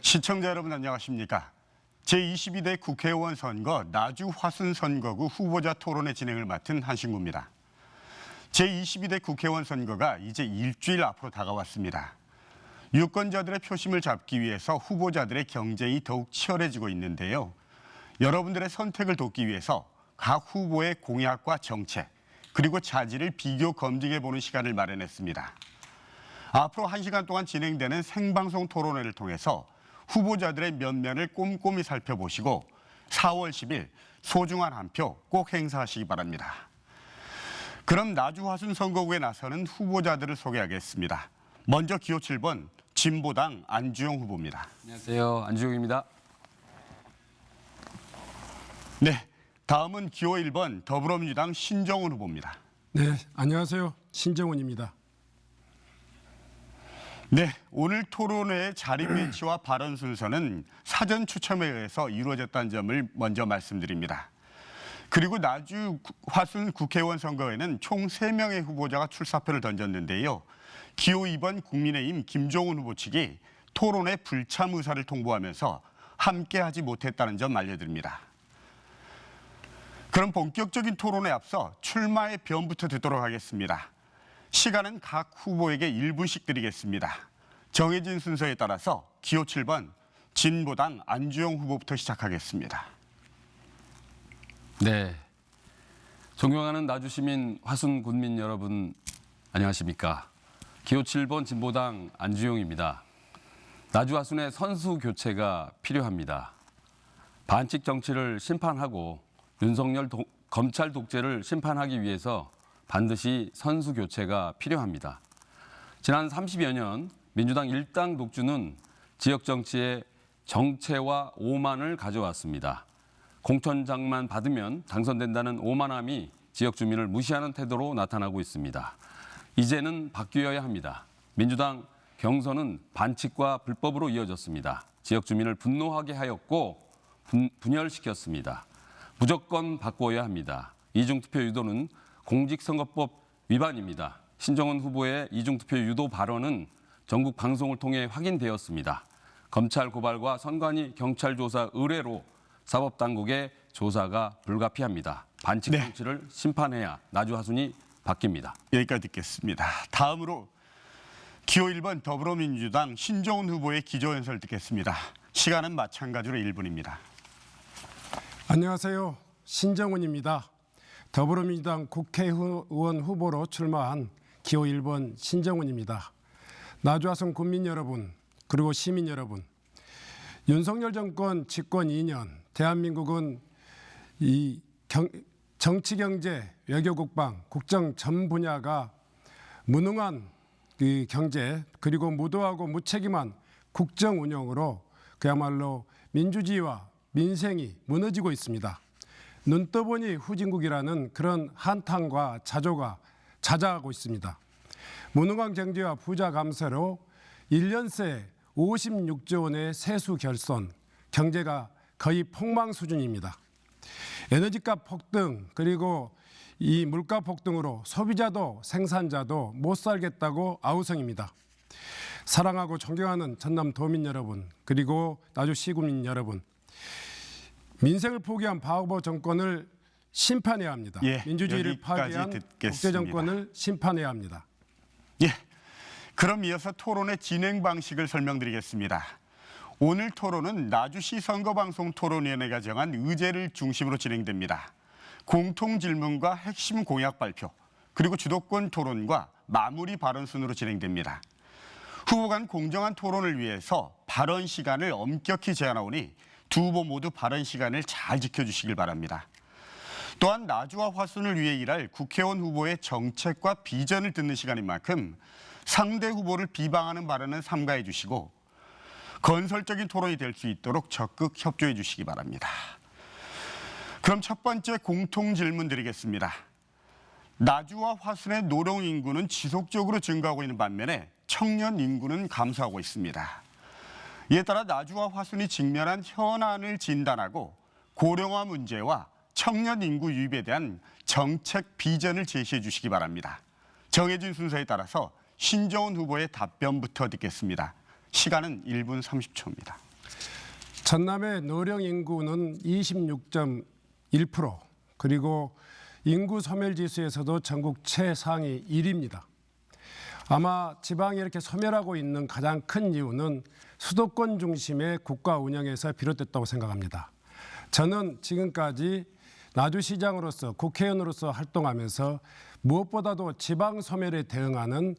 시청자 여러분 안녕하십니까? 제22대 국회의원 선거 나주 화순 선거구 후보자 토론회 진행을 맡은 한신구입니다. 제22대 국회의원 선거가 이제 일주일 앞으로 다가왔습니다. 유권자들의 표심을 잡기 위해서 후보자들의 경쟁이 더욱 치열해지고 있는데요. 여러분들의 선택을 돕기 위해서 각 후보의 공약과 정책, 그리고 자질을 비교 검증해보는 시간을 마련했습니다. 앞으로 1시간 동안 진행되는 생방송 토론회를 통해서 후보자들의 면면을 꼼꼼히 살펴보시고 4월 10일 소중한 한 표 꼭 행사하시기 바랍니다. 그럼 나주 화순 선거구에 나서는 후보자들을 소개하겠습니다. 먼저 기호 7번 진보당 안주영 후보입니다. 안녕하세요. 안주영입니다. 네, 다음은 기호 1번 더불어민주당 신정훈 후보입니다. 네, 안녕하세요. 신정훈입니다. 네, 오늘 토론회의 자리 배치와 발언 순서는 사전 추첨에 의해서 이루어졌다는 점을 먼저 말씀드립니다. 그리고 나주 화순 국회의원 선거에는 총 3명의 후보자가 출사표를 던졌는데요. 기호 2번 국민의힘 김종훈 후보 측이 토론회 불참 의사를 통보하면서 함께하지 못했다는 점 알려드립니다. 그럼 본격적인 토론에 앞서 출마의 변부터 듣도록 하겠습니다. 시간은 각 후보에게 1분씩 드리겠습니다. 정해진 순서에 따라서 기호 7번 진보당 안주영 후보부터 시작하겠습니다. 네, 존경하는 나주시민 화순 군민 여러분 안녕하십니까? 기호 7번 진보당 안주영입니다. 나주 화순의 선수 교체가 필요합니다. 반칙 정치를 심판하고 윤석열 검찰 독재를 심판하기 위해서 반드시 선수 교체가 필요합니다. 지난 30여 년 민주당 일당 독주는 지역 정치에 정체와 오만을 가져왔습니다. 공천장만 받으면 당선된다는 오만함이 지역 주민을 무시하는 태도로 나타나고 있습니다. 이제는 바뀌어야 합니다. 민주당 경선은 반칙과 불법으로 이어졌습니다. 지역 주민을 분노하게 하였고 분열시켰습니다. 무조건 바꿔야 합니다. 이중투표 유도는 공직선거법 위반입니다. 신정훈 후보의 이중투표 유도 발언은 전국 방송을 통해 확인되었습니다. 검찰 고발과 선관위 경찰 조사 의뢰로 사법당국의 조사가 불가피합니다. 반칙 정치를 심판해야 나주 화순이 바뀝니다. 여기까지 듣겠습니다. 다음으로 기호 1번 더불어민주당 신정훈 후보의 기조연설 듣겠습니다. 시간은 마찬가지로 1분입니다. 안녕하세요. 신정훈입니다. 더불어민주당 국회의원 후보로 출마한 기호 1번 신정훈입니다. 나주 화순 군민 여러분, 그리고 시민 여러분, 윤석열 정권 집권 2년, 대한민국은 이 정치, 경제, 외교, 국방, 국정 전 분야가 무능한 경제, 그리고 무도하고 무책임한 국정 운영으로 그야말로 민주주의와 민생이 무너지고 있습니다. 눈 떠보니 후진국이라는 그런 한탄과 자조가 자자하고 있습니다. 무능한 경제와 부자 감세로 1년 새 56조 원의 세수 결손, 경제가 거의 폭망 수준입니다. 에너지값 폭등, 그리고 이 물가 폭등으로 소비자도 생산자도 못 살겠다고 아우성입니다. 사랑하고 존경하는 전남 도민 여러분, 그리고 나주 시구민 여러분, 민생을 포기한 바오보 정권을 심판해야 합니다. 민주주의를 파괴한 독재 정권을 심판해야 합니다. 예, 그럼 이어서 토론의 진행 방식을 설명드리겠습니다. 오늘 토론은 나주시 선거방송 토론위원회가 정한 의제를 중심으로 진행됩니다. 공통 질문과 핵심 공약 발표, 그리고 주도권 토론과 마무리 발언 순으로 진행됩니다. 후보 간 공정한 토론을 위해서 발언 시간을 엄격히 제한하오니 두 후보 모두 발언 시간을 잘 지켜주시길 바랍니다. 또한 나주와 화순을 위해 일할 국회의원 후보의 정책과 비전을 듣는 시간인 만큼 상대 후보를 비방하는 발언은 삼가해 주시고 건설적인 토론이 될 수 있도록 적극 협조해 주시기 바랍니다. 그럼 첫 번째 공통 질문 드리겠습니다. 나주와 화순의 노령 인구는 지속적으로 증가하고 있는 반면에 청년 인구는 감소하고 있습니다. 이에 따라 나주와 화순이 직면한 현안을 진단하고 고령화 문제와 청년 인구 유입에 대한 정책 비전을 제시해 주시기 바랍니다. 정해진 순서에 따라서 신정훈 후보의 답변부터 듣겠습니다. 시간은 1분 30초입니다. 전남의 노령 인구는 26.1%, 그리고 인구 소멸 지수에서도 전국 최상위 1위입니다. 아마 지방이 이렇게 소멸하고 있는 가장 큰 이유는 수도권 중심의 국가 운영에서 비롯됐다고 생각합니다. 저는 지금까지 나주시장으로서 국회의원으로서 활동하면서 무엇보다도 지방 소멸에 대응하는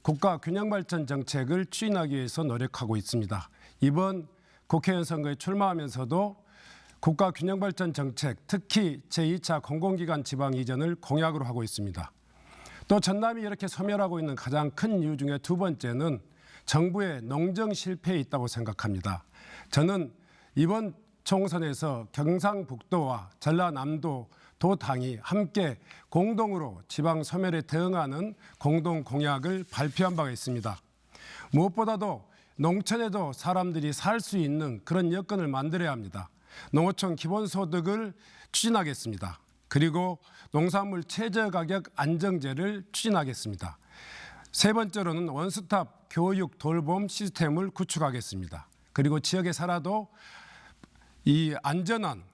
국가 균형 발전 정책을 추진하기 위해서 노력하고 있습니다. 이번 국회의원 선거에 출마하면서도 국가 균형 발전 정책, 특히 제2차 공공기관 지방 이전을 공약으로 하고 있습니다. 또 전남이 이렇게 소멸하고 있는 가장 큰 이유 중에 두 번째는 정부의 농정 실패에 있다고 생각합니다. 저는 이번 총선에서 경상북도와 전라남도 도 당이 함께 공동으로 지방 소멸에 대응하는 공동 공약을 발표한 바가 있습니다. 무엇보다도 농촌에도 사람들이 살 수 있는 그런 여건을 만들어야 합니다. 농어촌 기본소득을 추진하겠습니다. 그리고 농산물 최저가격 안정제를 추진하겠습니다. 세 번째로는 원스톱 교육 돌봄 시스템을 구축하겠습니다. 그리고 지역에 살아도 이 안전한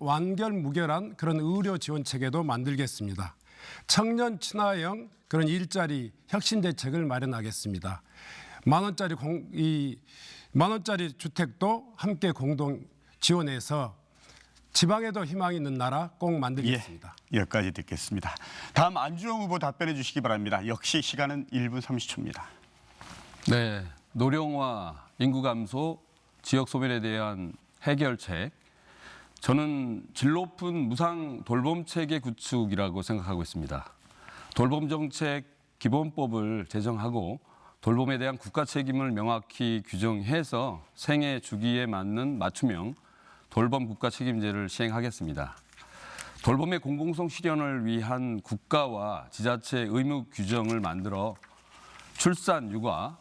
완결무결한 그런 의료 지원 체계도 만들겠습니다. 청년 친화형 그런 일자리 혁신 대책을 마련하겠습니다. 만 원짜리 주택도 함께 공동 지원해서 지방에도 희망이 있는 나라 꼭 만들겠습니다. 예, 여기까지 듣겠습니다. 다음 안주영 후보 답변해 주시기 바랍니다. 역시 시간은 1분 30초입니다. 네, 노령화, 인구 감소, 지역 소멸에 대한 해결책. 저는 질 높은 무상 돌봄 체계 구축이라고 생각하고 있습니다. 돌봄 정책 기본법을 제정하고 돌봄에 대한 국가 책임을 명확히 규정해서 생애 주기에 맞는 맞춤형 돌봄 국가 책임제를 시행하겠습니다. 돌봄의 공공성 실현을 위한 국가와 지자체 의무 규정을 만들어 출산, 육아,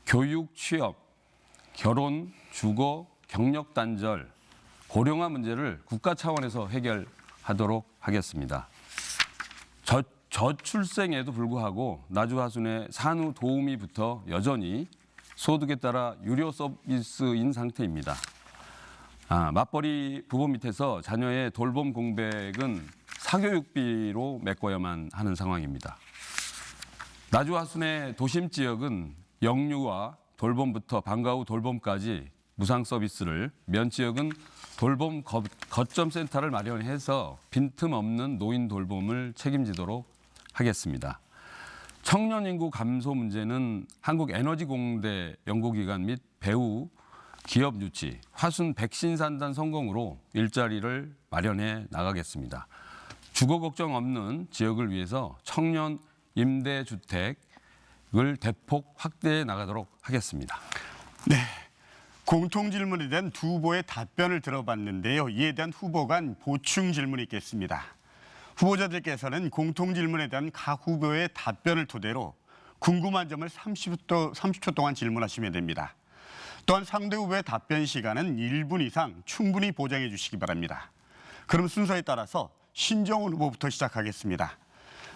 교육, 취업, 결혼, 주거, 경력 단절, 고령화 문제를 국가 차원에서 해결하도록 하겠습니다. 저출생에도 불구하고 나주 하순의 산후 도우미부터 여전히 소득에 따라 유료 서비스인 상태입니다. 맞벌이 부부 밑에서 자녀의 돌봄 공백은 사교육비로 메꿔야만 하는 상황입니다. 나주 하순의 도심 지역은 영유아 돌봄부터 방과 후 돌봄까지 무상 서비스를, 면 지역은 돌봄 거점 센터를 마련해서 빈틈없는 노인 돌봄을 책임지도록 하겠습니다. 청년 인구 감소 문제는 한국에너지공대 연구기관 및 배후 기업 유치, 화순 백신 산단 성공으로 일자리를 마련해 나가겠습니다. 주거 걱정 없는 지역을 위해서 청년 임대주택을 대폭 확대해 나가도록 하겠습니다. 네, 공통 질문에 대한 두 후보의 답변을 들어봤는데요. 이에 대한 후보 간 보충 질문이 있겠습니다. 후보자들께서는 공통 질문에 대한 각 후보의 답변을 토대로 궁금한 점을 30초 동안 질문하시면 됩니다. 또한 상대 후보의 답변 시간은 1분 이상 충분히 보장해 주시기 바랍니다. 그럼 순서에 따라서 신정훈 후보부터 시작하겠습니다.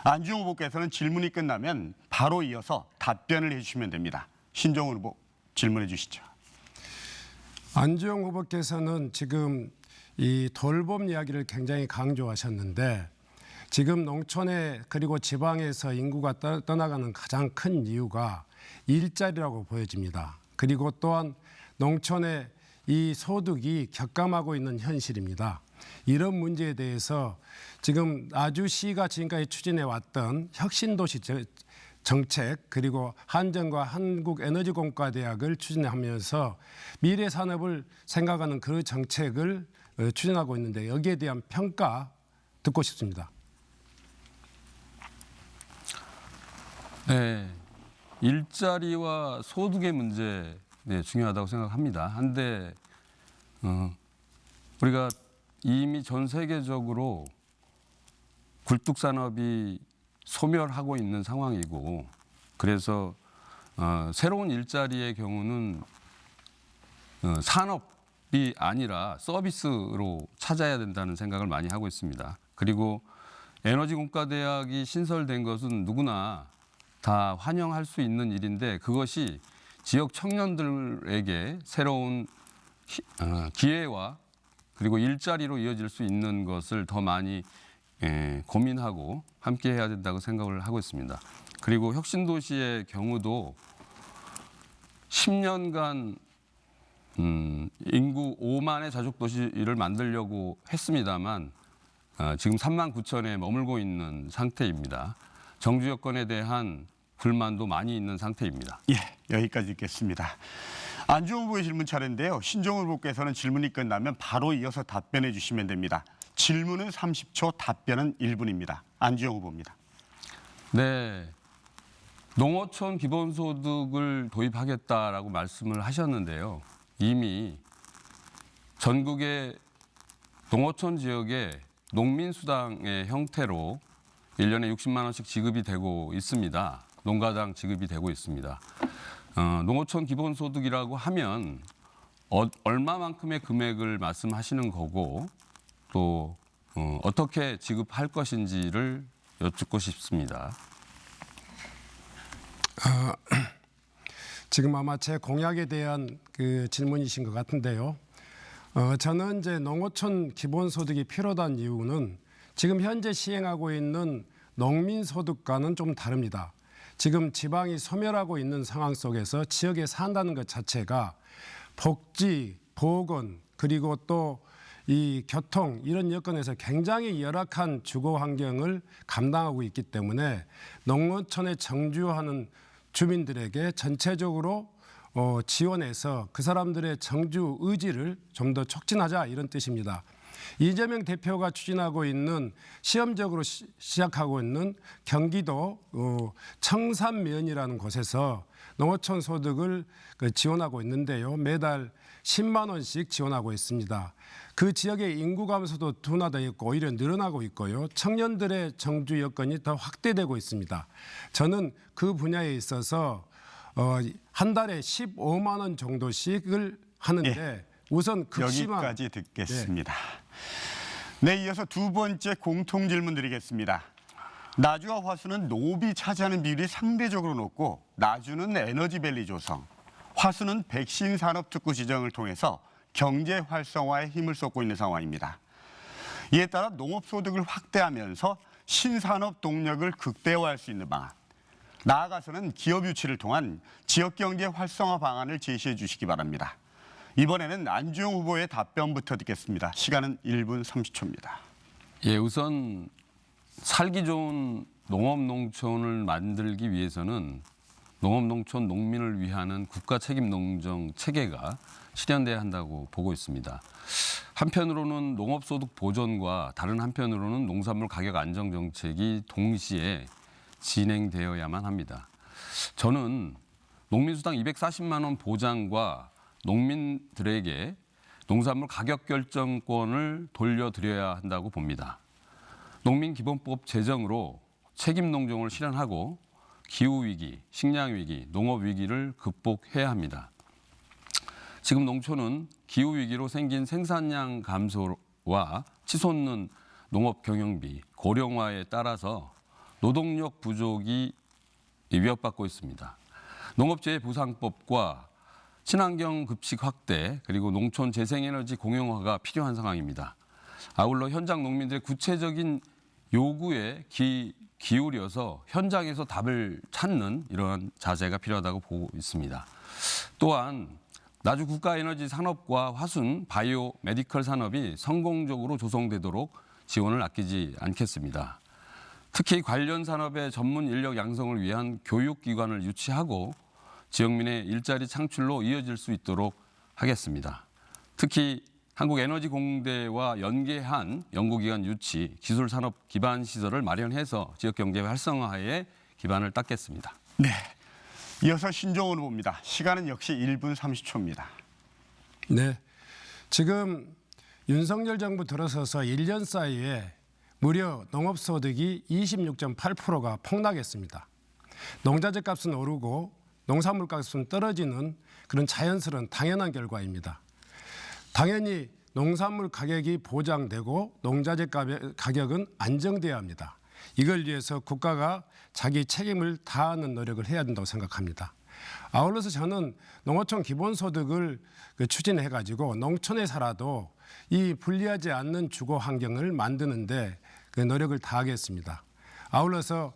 안주영 후보께서는 질문이 끝나면 바로 이어서 답변을 해주시면 됩니다. 신정훈 후보 질문해 주시죠. 안주영 후보께서는 지금 이 돌봄 이야기를 굉장히 강조하셨는데 지금 농촌에 그리고 지방에서 인구가 떠나가는 가장 큰 이유가 일자리라고 보여집니다. 그리고 또한 농촌의 이 소득이 격감하고 있는 현실입니다. 이런 문제에 대해서 지금 나주시가 지금까지 추진해 왔던 혁신도시 정책 그리고 한전과 한국에너지공과대학을 추진하면서 미래 산업을 생각하는 그 정책을 추진하고 있는데 여기에 대한 평가 듣고 싶습니다. 네, 일자리와 소득의 문제 중요하다고 생각합니다. 한데 우리가 이미 전 세계적으로 굴뚝 산업이 소멸하고 있는 상황이고 그래서 새로운 일자리의 경우는 산업이 아니라 서비스로 찾아야 된다는 생각을 많이 하고 있습니다. 그리고 에너지공과대학이 신설된 것은 누구나 다 환영할 수 있는 일인데 그것이 지역 청년들에게 새로운 기회와 그리고 일자리로 이어질 수 있는 것을 더 많이 고민하고 함께 해야 된다고 생각을 하고 있습니다. 그리고 혁신도시의 경우도 10년간 인구 5만의 자족도시를 만들려고 했습니다만 지금 3만 9천에 머물고 있는 상태입니다. 정주 여건에 대한 불만도 많이 있는 상태입니다. 예, 여기까지 듣겠습니다. 안주영 후보의 질문 차례인데요. 신종훈 후보께서는 질문이 끝나면 바로 이어서 답변해 주시면 됩니다. 질문은 30초, 답변은 1분입니다. 안주영 후보입니다. 네, 농어촌 기본소득을 도입하겠다라고 말씀을 하셨는데요. 이미 전국의 농어촌 지역에 농민수당의 형태로 1년에 60만 원씩 지급이 되고 있습니다. 농가당 지급이 되고 있습니다. 농어촌 기본소득이라고 하면 얼마만큼의 금액을 말씀하시는 거고 또 어떻게 지급할 것인지를 여쭙고 싶습니다. 지금 아마 제 공약에 대한 그 질문이신 것 같은데요. 저는 이제 농어촌 기본소득이 필요한 이유는 지금 현재 시행하고 있는 농민소득과는 좀 다릅니다. 지금 지방이 소멸하고 있는 상황 속에서 지역에 산다는 것 자체가 복지, 보건, 그리고 또 이 교통 이런 여건에서 굉장히 열악한 주거 환경을 감당하고 있기 때문에 농어촌에 정주하는 주민들에게 전체적으로 지원해서 그 사람들의 정주 의지를 좀 더 촉진하자 이런 뜻입니다. 이재명 대표가 추진하고 있는 시험적으로 시작하고 있는 경기도 청산면이라는 곳에서 농어촌 소득을 지원하고 있는데요. 매달 10만 원씩 지원하고 있습니다. 그 지역의 인구 감소도 둔화되어 있고 오히려 늘어나고 있고요. 청년들의 정주 여건이 더 확대되고 있습니다. 저는 그 분야에 있어서 한 달에 15만 원 정도씩을 하는데 예. 우선 급심한 여기까지 듣겠습니다. 네, 이어서 두 번째 공통 질문 드리겠습니다. 나주와 화수는 농업이 차지하는 비율이 상대적으로 높고 나주는 에너지밸리 조성, 화수는 백신 산업 특구 지정을 통해서 경제 활성화에 힘을 쏟고 있는 상황입니다. 이에 따라 농업 소득을 확대하면서 신산업 동력을 극대화할 수 있는 방안, 나아가서는 기업 유치를 통한 지역 경제 활성화 방안을 제시해 주시기 바랍니다. 이번에는 안주영 후보의 답변부터 듣겠습니다. 시간은 1분 30초입니다. 예, 우선 살기 좋은 농업 농촌을 만들기 위해서는 농업 농촌 농민을 위한 국가 책임 농정 체계가 실현돼야 한다고 보고 있습니다. 한편으로는 농업 소득 보존과 다른 한편으로는 농산물 가격 안정 정책이 동시에 진행되어야만 합니다. 저는 농민수당 240만 원 보장과 농민들에게 농산물 가격 결정권을 돌려드려야 한다고 봅니다. 농민기본법 제정으로 책임 농종을 실현하고 기후위기, 식량위기, 농업위기를 극복해야 합니다. 지금 농촌은 기후위기로 생긴 생산량 감소와 치솟는 농업 경영비, 고령화에 따라서 노동력 부족이 위협받고 있습니다. 농업재해보상법과 친환경 급식 확대 그리고 농촌 재생에너지 공용화가 필요한 상황입니다. 아울러 현장 농민들의 구체적인 요구에 기울여서 현장에서 답을 찾는 이러한 자세가 필요하다고 보고 있습니다. 또한 나주 국가에너지 산업과 화순, 바이오, 메디컬 산업이 성공적으로 조성되도록 지원을 아끼지 않겠습니다. 특히 관련 산업의 전문 인력 양성을 위한 교육기관을 유치하고 지역민의 일자리 창출로 이어질 수 있도록 하겠습니다. 특히 한국에너지공대와 연계한 연구기관 유치, 기술산업 기반 시설을 마련해서 지역경제 활성화에 기반을 닦겠습니다. 네, 이어서 신종훈 후보입니다. 시간은 역시 1분 30초입니다. 네, 지금 윤석열 정부 들어서서 1년 사이에 무려 농업소득이 26.8%가 폭락했습니다. 농자재 값은 오르고 농산물 값은 떨어지는 그런 자연스러운 당연한 결과입니다. 당연히 농산물 가격이 보장되고 농자재 가격은 안정돼야 합니다. 이걸 위해서 국가가 자기 책임을 다하는 노력을 해야 된다고 생각합니다. 아울러서 저는 농어촌 기본소득을 추진해가지고 농촌에 살아도 이 불리하지 않는 주거 환경을 만드는데 노력을 다하겠습니다. 아울러서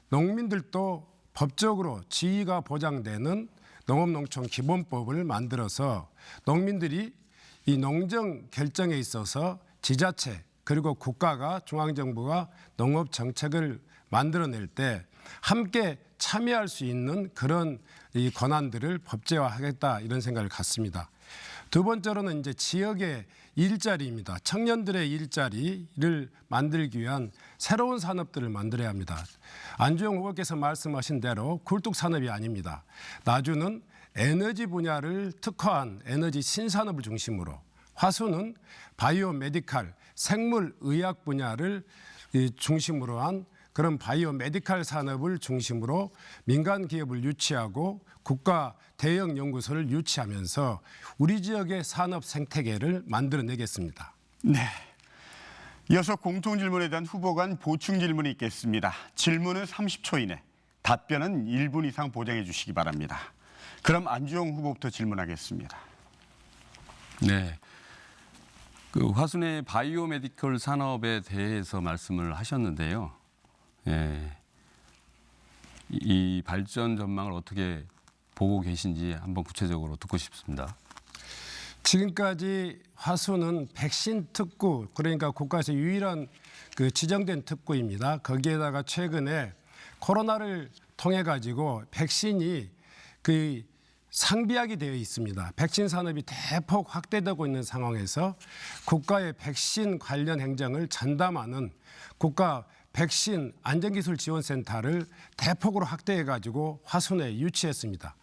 농민들도 법적으로 지위가 보장되는 농업농촌 기본법을 만들어서 농민들이 이 농정 결정에 있어서 지자체 그리고 국가가 중앙정부가 농업 정책을 만들어낼 때 함께 참여할 수 있는 그런 이 권한들을 법제화하겠다 이런 생각을 갖습니다. 두 번째로는 이제 지역의 일자리입니다. 청년들의 일자리를 만들기 위한 새로운 산업들을 만들어야 합니다. 안주영 후보께서 말씀하신 대로 굴뚝 산업이 아닙니다. 나주는 에너지 분야를 특화한 에너지 신산업을 중심으로, 화수는 바이오 메디칼 생물의학 분야를 중심으로 한 그런 바이오 메디칼 산업을 중심으로 민간 기업을 유치하고 국가 대형 연구소를 유치하면서 우리 지역의 산업 생태계를 만들어내겠습니다. 네. 이어서 공통질문에 대한 후보 간 보충 질문이 있겠습니다. 질문은 30초 이내, 답변은 1분 이상 보장해 주시기 바랍니다. 그럼 안주영 후보부터 질문하겠습니다. 네. 그 화순의 바이오 메디컬 산업에 대해서 말씀을 하셨는데요. 예. 이 발전 전망을 어떻게 보고 계신지 한번 구체적으로 듣고 싶습니다. 지금까지 화수는 백신 특구, 그러니까 국가에서 유일한 그 지정된 특구입니다. 거기에다가 최근에 코로나를 통해 가지고 백신이 그 상비약이 되어 있습니다. 백신 산업이 대폭 확대되고 있는 상황에서 국가의 백신 관련 행정을 전담하는 국가 백신 안전기술지원센터를 대폭으로 확대해 가지고 화순에 유치했습니다.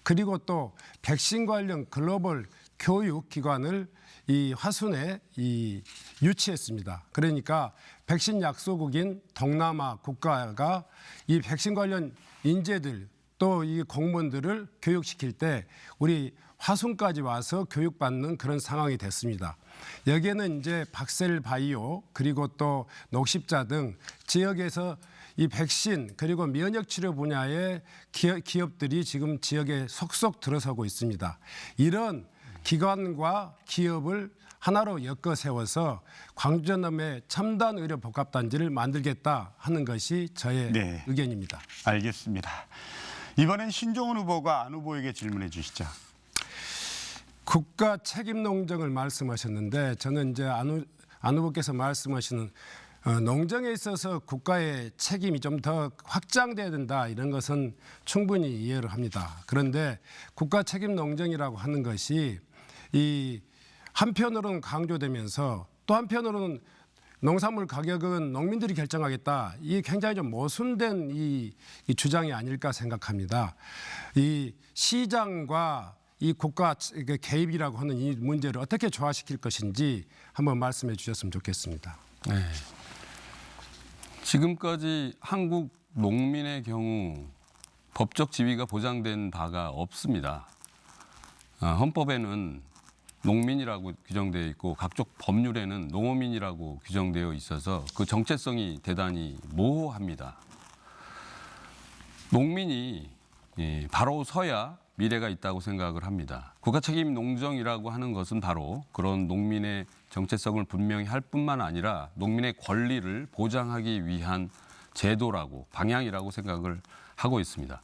그리고 또 백신 관련 글로벌 교육기관을 이 화순에 유치했습니다. 그러니까 백신 약소국인 동남아 국가가 이 백신 관련 인재들 또 이 공무원들을 교육시킬 때 우리 화순까지 와서 교육받는 그런 상황이 됐습니다. 여기에는 이제 박셀바이오 그리고 또 녹십자 등 지역에서 이 백신 그리고 면역 치료 분야의 기업들이 지금 지역에 속속 들어서고 있습니다. 이런 기관과 기업을 하나로 엮어 세워서 광주전남의 첨단 의료 복합단지를 만들겠다 하는 것이 저의 네. 의견입니다. 알겠습니다. 이번엔 신종훈 후보가 안 후보에게 질문해 주시죠. 국가 책임 농정을 말씀하셨는데 저는 이제 안 후보께서 말씀하시는 농정에 있어서 국가의 책임이 좀 더 확장돼야 된다 이런 것은 충분히 이해를 합니다. 그런데 국가 책임 농정이라고 하는 것이 이 한편으로는 강조되면서 또 한편으로는 농산물 가격은 농민들이 결정하겠다. 이게 굉장히 좀 모순된 이 주장이 아닐까 생각합니다. 이 시장과 이 국가 개입이라고 하는 이 문제를 어떻게 조화시킬 것인지 한번 말씀해 주셨으면 좋겠습니다. 네. 지금까지 한국 농민의 경우 법적 지위가 보장된 바가 없습니다. 헌법에는 농민이라고 규정되어 있고 각종 법률에는 농어민이라고 규정되어 있어서 그 정체성이 대단히 모호합니다. 농민이 바로 서야 미래가 있다고 생각을 합니다. 국가책임 농정이라고 하는 것은 바로 그런 농민의 정체성을 분명히 할 뿐만 아니라 농민의 권리를 보장하기 위한 제도라고 방향이라고 생각을 하고 있습니다.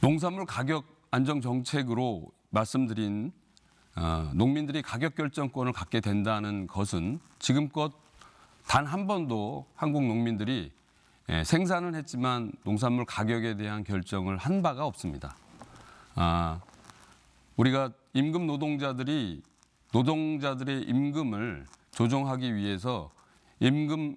농산물 가격 안정 정책으로 말씀드린 농민들이 가격 결정권을 갖게 된다는 것은 지금껏 단 한 번도 한국 농민들이 생산은 했지만 농산물 가격에 대한 결정을 한 바가 없습니다. 우리가 임금 노동자들의 임금을 조정하기 위해서 임금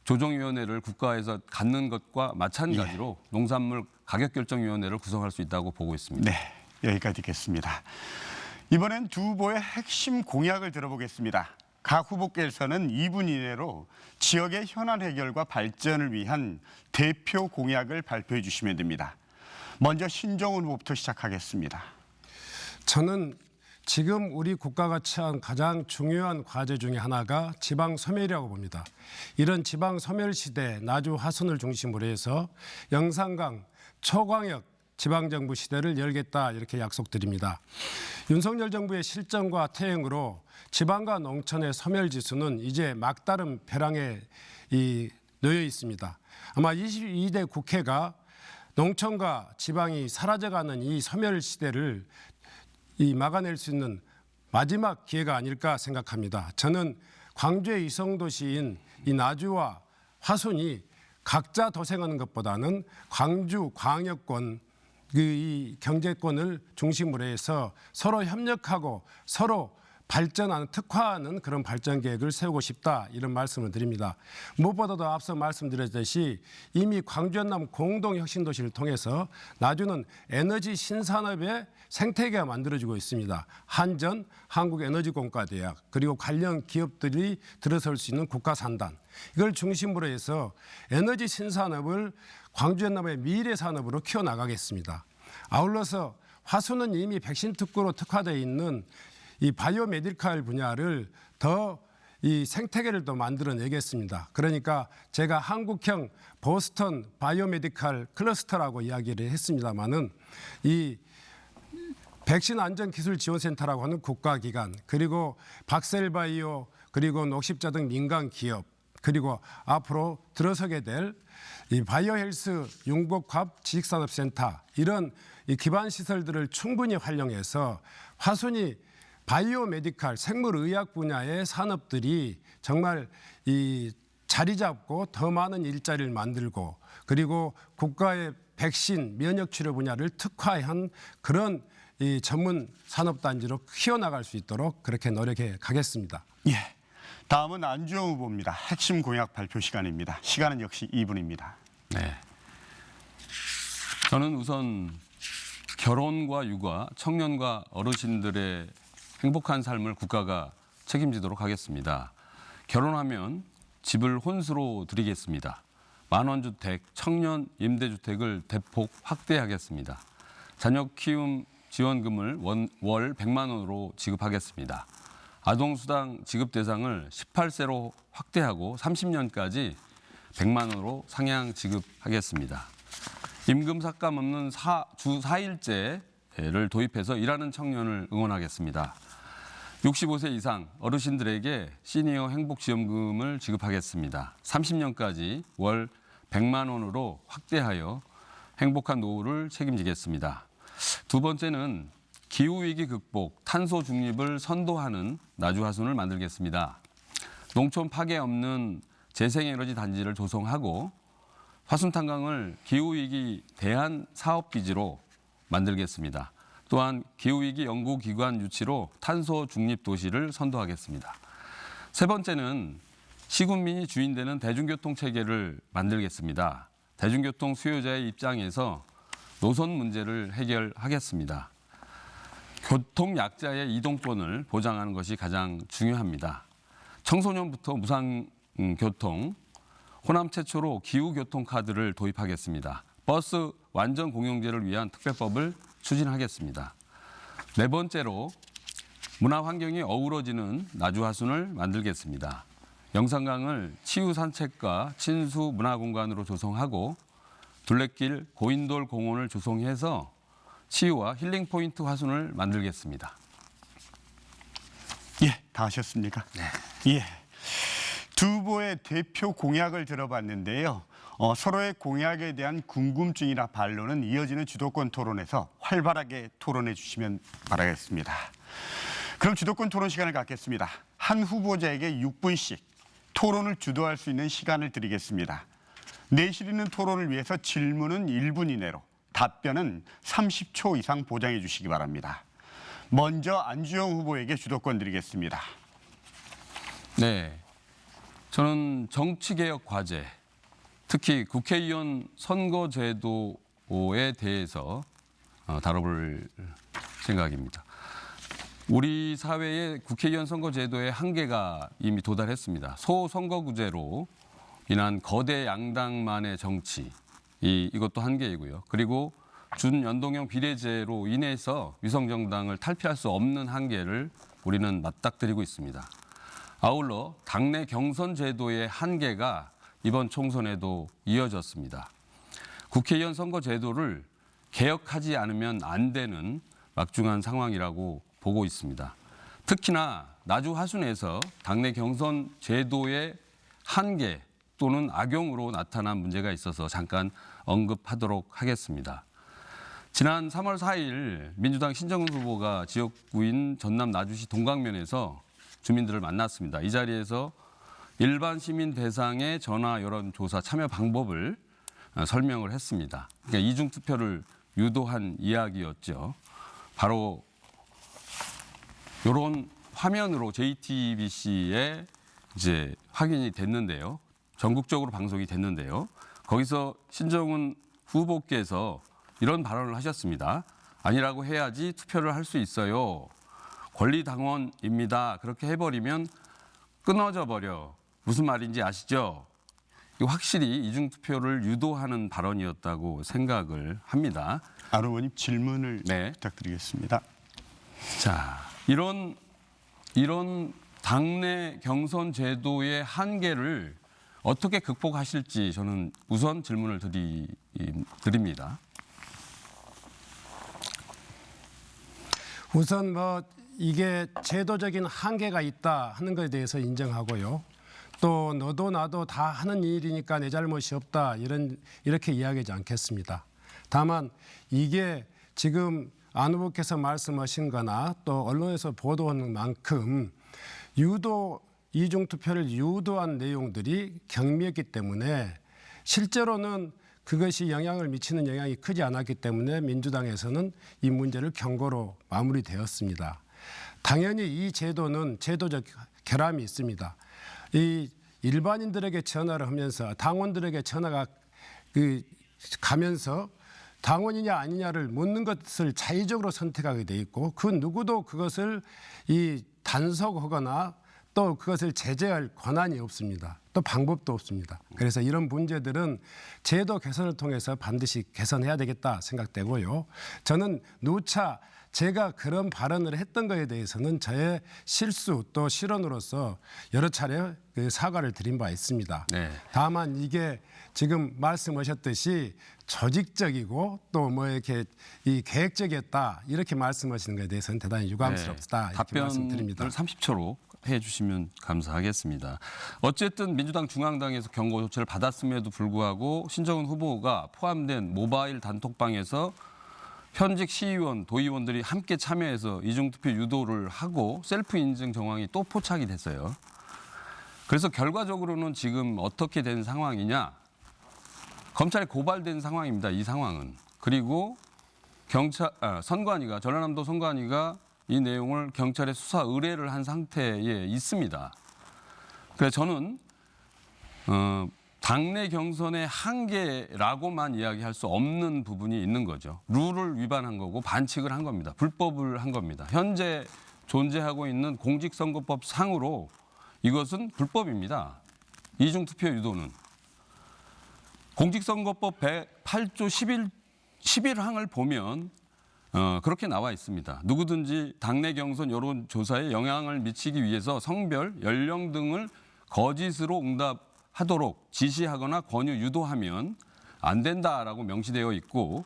조정위원회를 국가에서 갖는 것과 마찬가지로 농산물 가격결정위원회를 구성할 수 있다고 보고 있습니다. 네, 여기까지 듣겠습니다. 이번엔 두 후보의 핵심 공약을 들어보겠습니다. 각 후보께서는 2분 이내로 지역의 현안 해결과 발전을 위한 대표 공약을 발표해 주시면 됩니다. 먼저 신종훈 후보부터 시작하겠습니다. 저는 지금 우리 국가가 처한 가장 중요한 과제 중에 하나가 지방 소멸이라고 봅니다. 이런 지방 소멸 시대 나주 화순을 중심으로 해서 영산강 초광역 지방정부 시대를 열겠다 이렇게 약속드립니다. 윤석열 정부의 실정과 태행으로 지방과 농촌의 소멸지수는 이제 막다른 벼랑에 놓여 있습니다. 아마 22대 국회가 농촌과 지방이 사라져가는 이 소멸 시대를 막아낼 수 있는 마지막 기회가 아닐까 생각합니다. 저는 광주의 위성도시인 이 나주와 화순이 각자 도생하는 것보다는 광주 광역권 이 경제권을 중심으로 해서 서로 협력하고 서로 발전하는 특화하는 그런 발전 계획을 세우고 싶다 이런 말씀을 드립니다. 무엇보다도 앞서 말씀드렸듯이 이미 광주 연남 공동혁신도시를 통해서 나주는 에너지 신산업의 생태계가 만들어지고 있습니다. 한전, 한국에너지공과대학 그리고 관련 기업들이 들어설 수 있는 국가산단 이걸 중심으로 해서 에너지 신산업을 광주 연남의 미래 산업으로 키워나가겠습니다. 아울러서 화순은 이미 백신 특구로 특화되어 있는 이 바이오메디칼 분야를 더 이 생태계를 더 만들어내겠습니다. 그러니까 제가 한국형 보스턴 바이오메디칼 클러스터라고 이야기를 했습니다마는 이 백신 안전기술지원센터라고 하는 국가기관 그리고 박셀바이오 그리고 녹십자 등 민간 기업 그리고 앞으로 들어서게 될 이 바이오헬스 융복합 지식산업센터 이런 이 기반 시설들을 충분히 활용해서 화순이 바이오메디칼 생물의학 분야의 산업들이 정말 이 자리 잡고 더 많은 일자리를 만들고 그리고 국가의 백신 면역 치료 분야를 특화한 그런 이 전문 산업단지로 키워나갈 수 있도록 그렇게 노력해 가겠습니다. 예. 다음은 안주영 후보입니다. 핵심 공약 발표 시간입니다. 시간은 역시 2분입니다. 네. 저는 우선 결혼과 육아, 청년과 어르신들의 행복한 삶을 국가가 책임지도록 하겠습니다. 결혼하면 집을 혼수로 드리겠습니다. 만원주택, 청년 임대주택을 대폭 확대하겠습니다. 자녀 키움 지원금을 월 100만 원으로 지급하겠습니다. 아동수당 지급 대상을 18세로 확대하고 30년까지 100만 원으로 상향 지급하겠습니다. 임금 삭감 없는 주 4일제를 도입해서 일하는 청년을 응원하겠습니다. 65세 이상 어르신들에게 시니어 행복지원금을 지급하겠습니다. 30년까지 월 100만 원으로 확대하여 행복한 노후를 책임지겠습니다. 두 번째는 기후위기 극복, 탄소 중립을 선도하는 나주화순을 만들겠습니다. 농촌 파괴 없는 재생에너지 단지를 조성하고 화순탄강을 기후위기 대안 사업기지로 만들겠습니다. 또한 기후위기 연구기관 유치로 탄소 중립 도시를 선도하겠습니다. 세 번째는 시군민이 주인되는 대중교통 체계를 만들겠습니다. 대중교통 수요자의 입장에서 노선 문제를 해결하겠습니다. 교통약자의 이동권을 보장하는 것이 가장 중요합니다. 청소년부터 무상교통, 호남 최초로 기후교통카드를 도입하겠습니다. 버스 완전 공용제를 위한 특별법을 추진하겠습니다. 네 번째로 문화환경이 어우러지는 나주화순을 만들겠습니다. 영산강을 치유산책과 친수 문화공간으로 조성하고 둘레길 고인돌 공원을 조성해서 치유와 힐링 포인트 화순을 만들겠습니다. 예, 다 하셨습니까? 네. 예. 두 후보의 대표 공약을 들어봤는데요. 서로의 공약에 대한 궁금증이나 반론은 이어지는 주도권 토론에서 활발하게 토론해 주시면 바라겠습니다. 그럼 주도권 토론 시간을 갖겠습니다. 한 후보자에게 6분씩 토론을 주도할 수 있는 시간을 드리겠습니다. 내실 있는 토론을 위해서 질문은 1분 이내로, 답변은 30초 이상 보장해 주시기 바랍니다. 먼저 안주영 후보에게 주도권 드리겠습니다. 네, 저는 정치개혁 과제, 특히 국회의원 선거제도에 대해서 다뤄볼 생각입니다. 우리 사회의 국회의원 선거제도의 한계가 이미 도달했습니다. 소선거구제로 인한 거대 양당만의 정치, 이것도 한계이고요. 그리고 준연동형 비례제로 인해서 위성정당을 탈피할 수 없는 한계를 우리는 맞닥뜨리고 있습니다. 아울러 당내 경선 제도의 한계가 이번 총선에도 이어졌습니다. 국회의원 선거 제도를 개혁하지 않으면 안 되는 막중한 상황이라고 보고 있습니다. 특히나 나주 화순에서 당내 경선 제도의 한계 또는 악용으로 나타난 문제가 있어서 잠깐 언급하도록 하겠습니다. 지난 3월 4일 민주당 신정훈 후보가 지역구인 전남 나주시 동강면에서 주민들을 만났습니다. 이 자리에서 일반 시민 대상의 전화 여론조사 참여 방법을 설명을 했습니다. 그러니까 이중투표를 유도한 이야기였죠. 바로 이런 화면으로 JTBC에 이제 확인이 됐는데요. 전국적으로 방송이 됐는데요. 거기서 신정훈 후보께서 이런 발언을 하셨습니다. 아니라고 해야지 투표를 할 수 있어요. 권리당원입니다. 그렇게 해버리면 끊어져 버려. 무슨 말인지 아시죠? 이거 확실히 이중투표를 유도하는 발언이었다고 생각을 합니다. 안 의원님 질문을 네. 부탁드리겠습니다. 자, 이런 당내 경선 제도의 한계를 어떻게 극복하실지 저는 우선 질문을 드립니다. 우선 이게 제도적인 한계가 있다 하는 것에 대해서 인정하고요. 또 너도 나도 다 하는 일이니까 내 잘못이 없다 이렇게 이야기하지 않겠습니다. 다만 이게 지금 안 후보께서 말씀하신 거나 또 언론에서 보도하는 만큼 이중투표를 유도한 내용들이 경미했기 때문에 실제로는 그것이 영향을 미치는 영향이 크지 않았기 때문에 민주당에서는 이 문제를 경고로 마무리되었습니다. 당연히 이 제도는 제도적 결함이 있습니다. 이 일반인들에게 전화를 하면서 당원들에게 전화가 가면서 당원이냐 아니냐를 묻는 것을 자의적으로 선택하게 돼 있고 그 누구도 그것을 단속하거나 또 그것을 제재할 권한이 없습니다. 또 방법도 없습니다. 그래서 이런 문제들은 제도 개선을 통해서 반드시 개선해야 되겠다 생각되고요. 저는 누차 제가 그런 발언을 했던 것에 대해서는 저의 실수 또 실언으로서 여러 차례 사과를 드린 바 있습니다. 네. 다만 이게 지금 말씀하셨듯이 조직적이고 또 이렇게 계획적이었다 이렇게 말씀하시는 것에 대해서는 대단히 유감스럽다 이렇게 답변을 말씀드립니다. 30초로 해주시면 감사하겠습니다. 어쨌든 민주당 중앙당에서 경고 조치를 받았음에도 불구하고 신정훈 후보가 포함된 모바일 단톡방에서 현직 시의원, 도의원들이 함께 참여해서 이중투표 유도를 하고 셀프 인증 정황이 또 포착이 됐어요. 그래서 결과적으로는 지금 어떻게 된 상황이냐? 검찰에 고발된 상황입니다. 이 상황은. 그리고 전라남도 선관위가 이 내용을 경찰에 수사 의뢰를 한 상태에 있습니다. 그래서 저는 당내 경선의 한계라고만 이야기할 수 없는 부분이 있는 거죠. 룰을 위반한 거고 반칙을 한 겁니다. 불법을 한 겁니다. 현재 존재하고 있는 공직선거법 상으로 이것은 불법입니다. 이중투표 유도는. 공직선거법 108조 11항을 보면 그렇게 나와 있습니다. 누구든지 당내 경선 여론조사에 영향을 미치기 위해서 성별, 연령 등을 거짓으로 응답하도록 지시하거나 권유, 유도하면 안 된다라고 명시되어 있고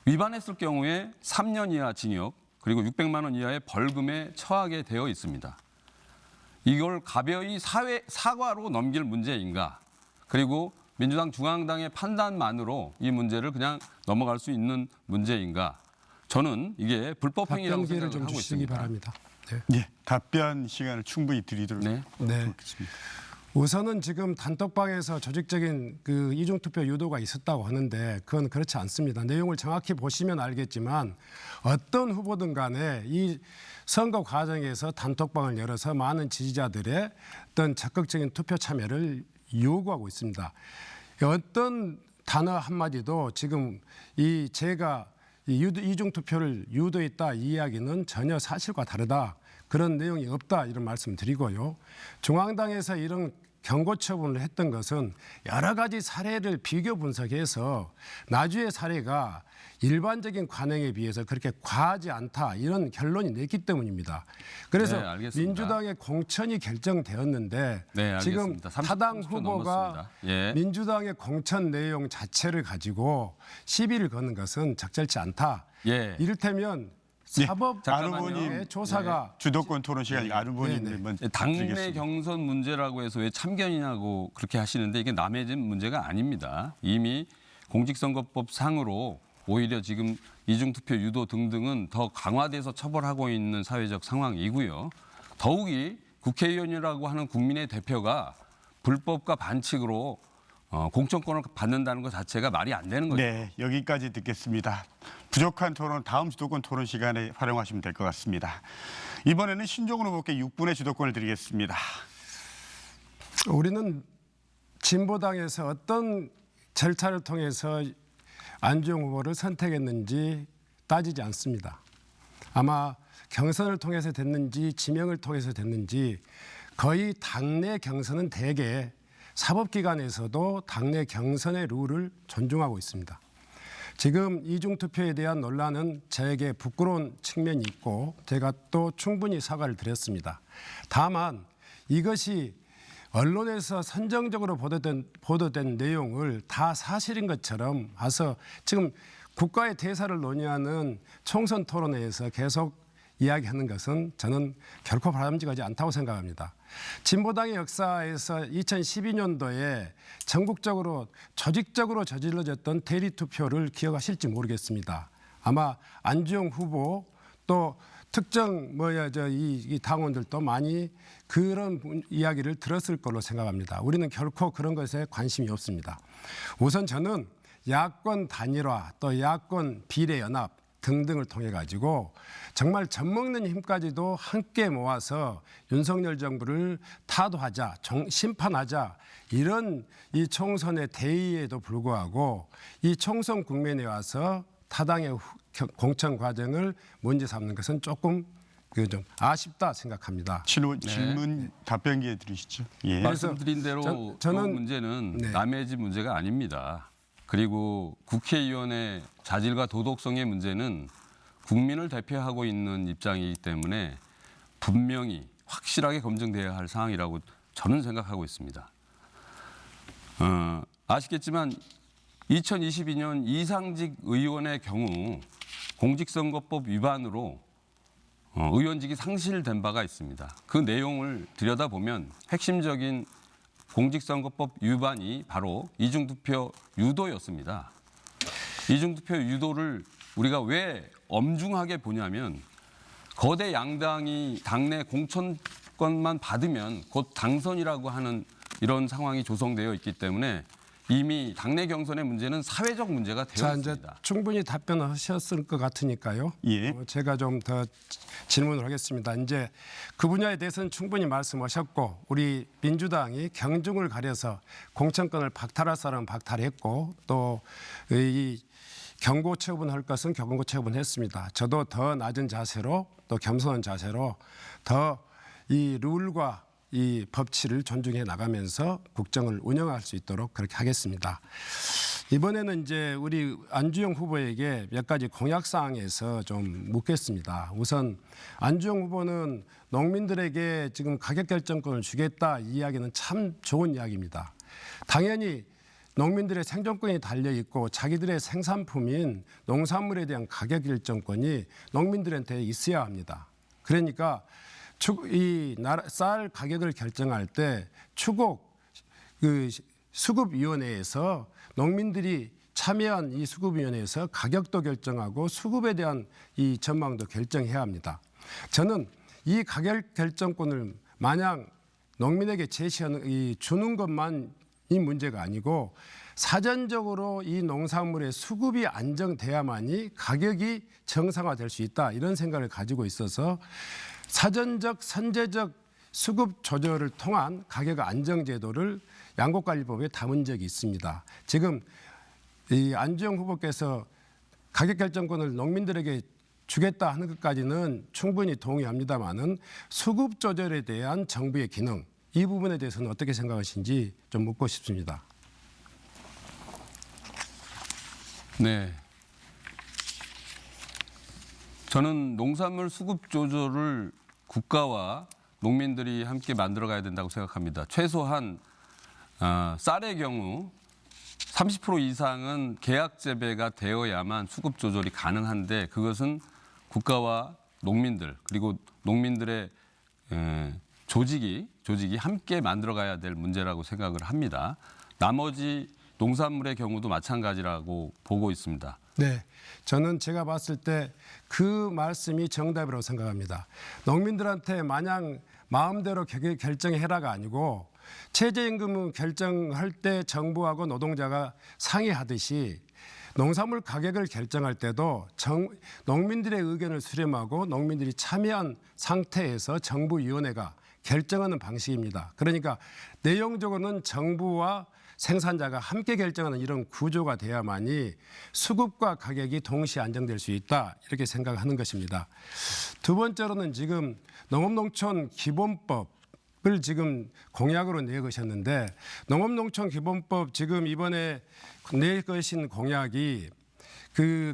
위반했을 경우에 3년 이하 징역 그리고 600만 원 이하의 벌금에 처하게 되어 있습니다. 이걸 가벼이 사과로 넘길 문제인가? 그리고 민주당 중앙당의 판단만으로 이 문제를 그냥 넘어갈 수 있는 문제인가? 저는 이게 불법 행위라고 답변 기회를 생각을 좀 하고 주시기 있습니다. 바랍니다. 네. 예, 답변 시간을 충분히 드리도록 네. 하겠습니다. 우선은 지금 단톡방에서 조직적인 이중투표 유도가 있었다고 하는데 그건 그렇지 않습니다. 내용을 정확히 보시면 알겠지만 어떤 후보든 간에 이 선거 과정에서 단톡방을 열어서 많은 지지자들의 어떤 적극적인 투표 참여를 요구하고 있습니다. 어떤 단어 한마디도 지금 제가 이중투표를 유도했다 이 이야기는 전혀 사실과 다르다. 그런 내용이 없다 이런 말씀 드리고요. 중앙당에서 이런 경고 처분을 했던 것은 여러 가지 사례를 비교 분석해서 나주의 사례가 일반적인 관행에 비해서 그렇게 과하지 않다 이런 결론이 냈기 때문입니다. 그래서 네, 알겠습니다. 민주당의 공천이 결정되었는데 네, 지금 알겠습니다. 30초 타당 후보가 넘었습니다. 예. 민주당의 공천 내용 자체를 가지고 시비를 거는 것은 적절치 않다. 예. 이를테면 예. 사법 안 잠깐만요. 부분의 조사가 주도권 토론 시간이니까 안 후보님 네. 먼저 당내 드리겠습니다. 경선 문제라고 해서 왜 참견이냐고 그렇게 하시는데 이게 남의 집 문제가 아닙니다. 이미 공직선거법 상으로 오히려 지금 이중투표 유도 등등은 더 강화돼서 처벌하고 있는 사회적 상황이고요. 더욱이 국회의원이라고 하는 국민의 대표가 불법과 반칙으로 공천권을 받는다는 것 자체가 말이 안 되는 거죠. 네, 여기까지 듣겠습니다. 부족한 토론 다음 주도권 토론 시간에 활용하시면 될 것 같습니다. 이번에는 신종훈 후보께 6분의 주도권을 드리겠습니다. 우리는 진보당에서 어떤 절차를 통해서 안주영 후보를 선택했는지 따지지 않습니다. 아마 경선을 통해서 됐는지 지명을 통해서 됐는지 거의 당내 경선은 대개 사법기관에서도 당내 경선의 룰을 존중하고 있습니다. 지금 이중투표에 대한 논란은 저에게 부끄러운 측면이 있고 제가 또 충분히 사과를 드렸습니다. 다만 이것이 언론에서 선정적으로 보도된 내용을 다 사실인 것처럼 와서 지금 국가의 대사를 논의하는 총선 토론회에서 계속 이야기하는 것은 저는 결코 바람직하지 않다고 생각합니다. 진보당의 역사에서 2012년도에 전국적으로 조직적으로 저질러졌던 대리투표를 기억하실지 모르겠습니다. 아마 안주영 후보 또 특정 이 당원들도 많이 그런 이야기를 들었을 걸로 생각합니다. 우리는 결코 그런 것에 관심이 없습니다. 우선 저는 야권 단일화 또 야권 비례연합 등등을 통해 가지고 정말 젖먹는 힘까지도 함께 모아서 윤석열 정부를 타도하자, 심판하자 이런 이 총선의 대의에도 불구하고 이 총선 국면에 와서 타당의 공천 과정을 문제 삼는 것은 조금 좀 아쉽다 생각합니다. 질문 답변 기회 드리시죠. 예. 말씀드린 대로 저는- 그 문제는 네. 남의 집 문제가 아닙니다. 그리고 국회의원의 자질과 도덕성의 문제는 국민을 대표하고 있는 입장이기 때문에 분명히 확실하게 검증돼야 할 사항이라고 저는 생각하고 있습니다. 아시겠지만 2022년 이상직 의원의 경우 공직선거법 위반으로 의원직이 상실된 바가 있습니다. 그 내용을 들여다보면 핵심적인 공직선거법 위반이 바로 이중투표 유도였습니다. 이중투표 유도를 우리가 왜 엄중하게 보냐면 거대 양당이 당내 공천권만 받으면 곧 당선이라고 하는 이런 상황이 조성되어 있기 때문에 이미 당내 경선의 문제는 사회적 문제가 되어 자, 이제 있습니다. 충분히 답변하셨을 것 같으니까요. 예. 제가 좀 더 질문을 하겠습니다. 이제 그 분야에 대해서는 충분히 말씀하셨고 우리 민주당이 경중을 가려서 공천권을 박탈할 사람은 박탈했고 또 이 경고 처분할 것은 경고 처분했습니다. 저도 더 낮은 자세로 또 겸손한 자세로 더 이 룰과 이 법치를 존중해 나가면서 국정을 운영할 수 있도록 그렇게 하겠습니다. 이번에는 이제 우리 안주영 후보에게 몇 가지 공약 사항에서 좀 묻겠습니다. 우선 안주영 후보는 농민들에게 지금 가격 결정권을 주겠다 이 이야기는 참 좋은 이야기입니다. 당연히 농민들의 생존권이 달려 있고 자기들의 생산품인 농산물에 대한 가격 결정권이 농민들한테 있어야 합니다. 그러니까 쌀 가격을 결정할 때 추곡 수급위원회에서 농민들이 참여한 이 수급위원회에서 가격도 결정하고 수급에 대한 이 전망도 결정해야 합니다. 저는 이 가격 결정권을 마냥 농민에게 주는 것만이 문제가 아니고 사전적으로 이 농산물의 수급이 안정돼야만이 가격이 정상화될 수 있다 이런 생각을 가지고 있어서 사전적 선제적 수급 조절을 통한 가격 안정 제도를 양곡관리법에 담은 적이 있습니다. 지금 이 안주영 후보께서 가격 결정권을 농민들에게 주겠다 하는 것까지는 충분히 동의합니다마는 수급 조절에 대한 정부의 기능 이 부분에 대해서는 어떻게 생각하시는지 좀 묻고 싶습니다. 네. 저는 농산물 수급 조절을 국가와 농민들이 함께 만들어가야 된다고 생각합니다. 최소한 쌀의 경우 30% 이상은 계약 재배가 되어야만 수급 조절이 가능한데 그것은 국가와 농민들 그리고 농민들의 조직이 함께 만들어가야 될 문제라고 생각을 합니다. 나머지 농산물의 경우도 마찬가지라고 보고 있습니다. 네, 저는 제가 봤을 때 그 말씀이 정답이라고 생각합니다. 농민들한테 마냥 마음대로 결정해라가 아니고 최저임금 결정할 때 정부하고 노동자가 상의하듯이 농산물 가격을 결정할 때도 농민들의 의견을 수렴하고 농민들이 참여한 상태에서 정부위원회가 결정하는 방식입니다. 그러니까 내용적으로는 정부와 생산자가 함께 결정하는 이런 구조가 돼야만이 수급과 가격이 동시에 안정될 수 있다 이렇게 생각하는 것입니다. 두 번째로는 지금 농업농촌 기본법을 지금 공약으로 내것이었는데 농업농촌기본법 지금 이번에 내것인 공약이 그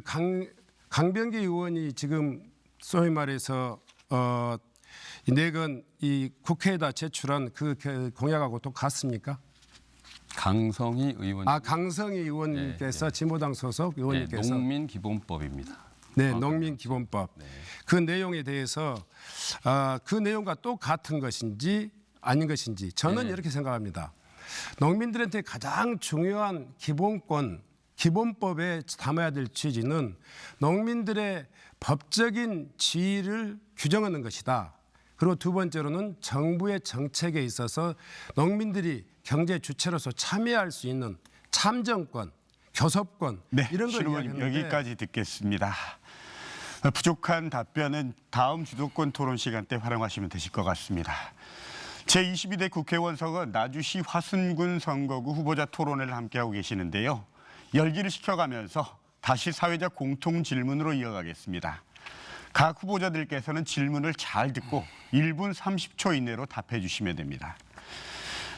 강병기 의원이 지금 소위 말해서 내건 이 국회에다 제출한 그 공약하고 똑같습니까? 강성희 의원. 강성희 의원님께서 진보당 소속 의원님께서 농민기본법입니다. 네, 농민기본법. 네. 그 내용에 대해서 그 내용과 똑같은 것인지 아닌 것인지 저는 이렇게 생각합니다. 농민들한테 가장 중요한 기본권, 기본법에 담아야 될 취지는 농민들의 법적인 지위를 규정하는 것이다. 그리고 두 번째로는 정부의 정책에 있어서 농민들이 경제 주체로서 참여할 수 있는 참정권, 교섭권 네, 이런 걸 실무님 이야기했는데 여기까지 듣겠습니다. 부족한 답변은 다음 주도권 토론 시간 때 활용하시면 되실 것 같습니다. 제22대 국회의원 선거 나주시 화순군 선거구 후보자 토론회를 함께하고 계시는데요. 열기를 식혀가면서 다시 사회적 공통 질문으로 이어가겠습니다. 각 후보자들께서는 질문을 잘 듣고 1분 30초 이내로 답해 주시면 됩니다.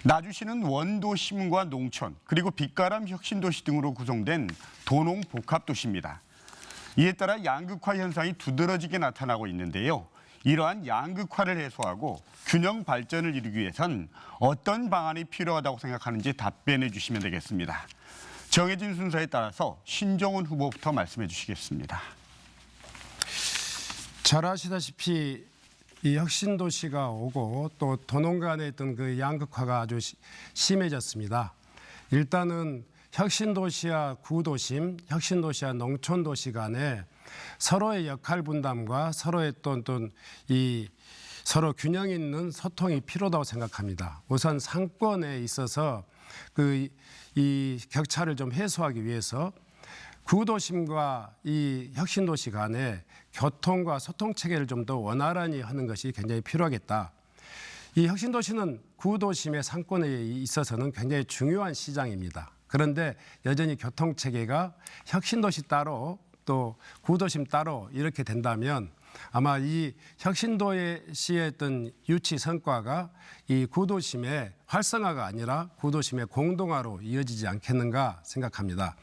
나주시는 원도심과 농촌 그리고 빛가람 혁신도시 등으로 구성된 도농복합도시입니다. 이에 따라 양극화 현상이 두드러지게 나타나고 있는데요. 이러한 양극화를 해소하고 균형 발전을 이루기 위해선 어떤 방안이 필요하다고 생각하는지 답변해 주시면 되겠습니다. 정해진 순서에 따라서 신종훈 후보부터 말씀해 주시겠습니다. 잘 아시다시피 이 혁신도시가 오고 또 도농 간에 있던 그 양극화가 아주 심해졌습니다. 일단은 혁신도시와 구도심, 혁신도시와 농촌도시 간에 서로의 역할 분담과 서로의 어떤 이 서로 균형 있는 소통이 필요하다고 생각합니다. 우선 상권에 있어서 이 격차를 좀 해소하기 위해서 구도심과 이 혁신도시 간에 교통과 소통 체계를 좀 더 원활하게 하는 것이 굉장히 필요하겠다. 이 혁신도시는 구도심의 상권에 있어서는 굉장히 중요한 시장입니다. 그런데 여전히 교통 체계가 혁신도시 따로 또 구도심 따로 이렇게 된다면 아마 이 혁신도시의 어떤 유치 성과가 이 구도심의 활성화가 아니라 구도심의 공동화로 이어지지 않겠는가 생각합니다.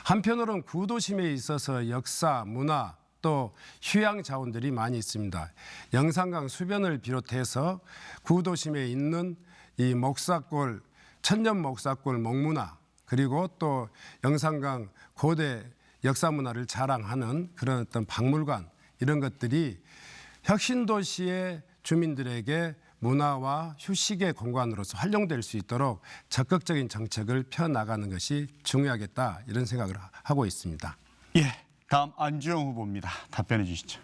한편으로는 구도심에 있어서 역사, 문화 또 휴양 자원들이 많이 있습니다. 영산강 수변을 비롯해서 구도심에 있는 이 목사골, 천년 목사골 목문화 그리고 또 영산강 고대 역사 문화를 자랑하는 그런 어떤 박물관 이런 것들이 혁신도시의 주민들에게 문화와 휴식의 공간으로서 활용될 수 있도록 적극적인 정책을 펴나가는 것이 중요하겠다 이런 생각을 하고 있습니다. 예, 다음 안주영 후보입니다. 답변해 주시죠.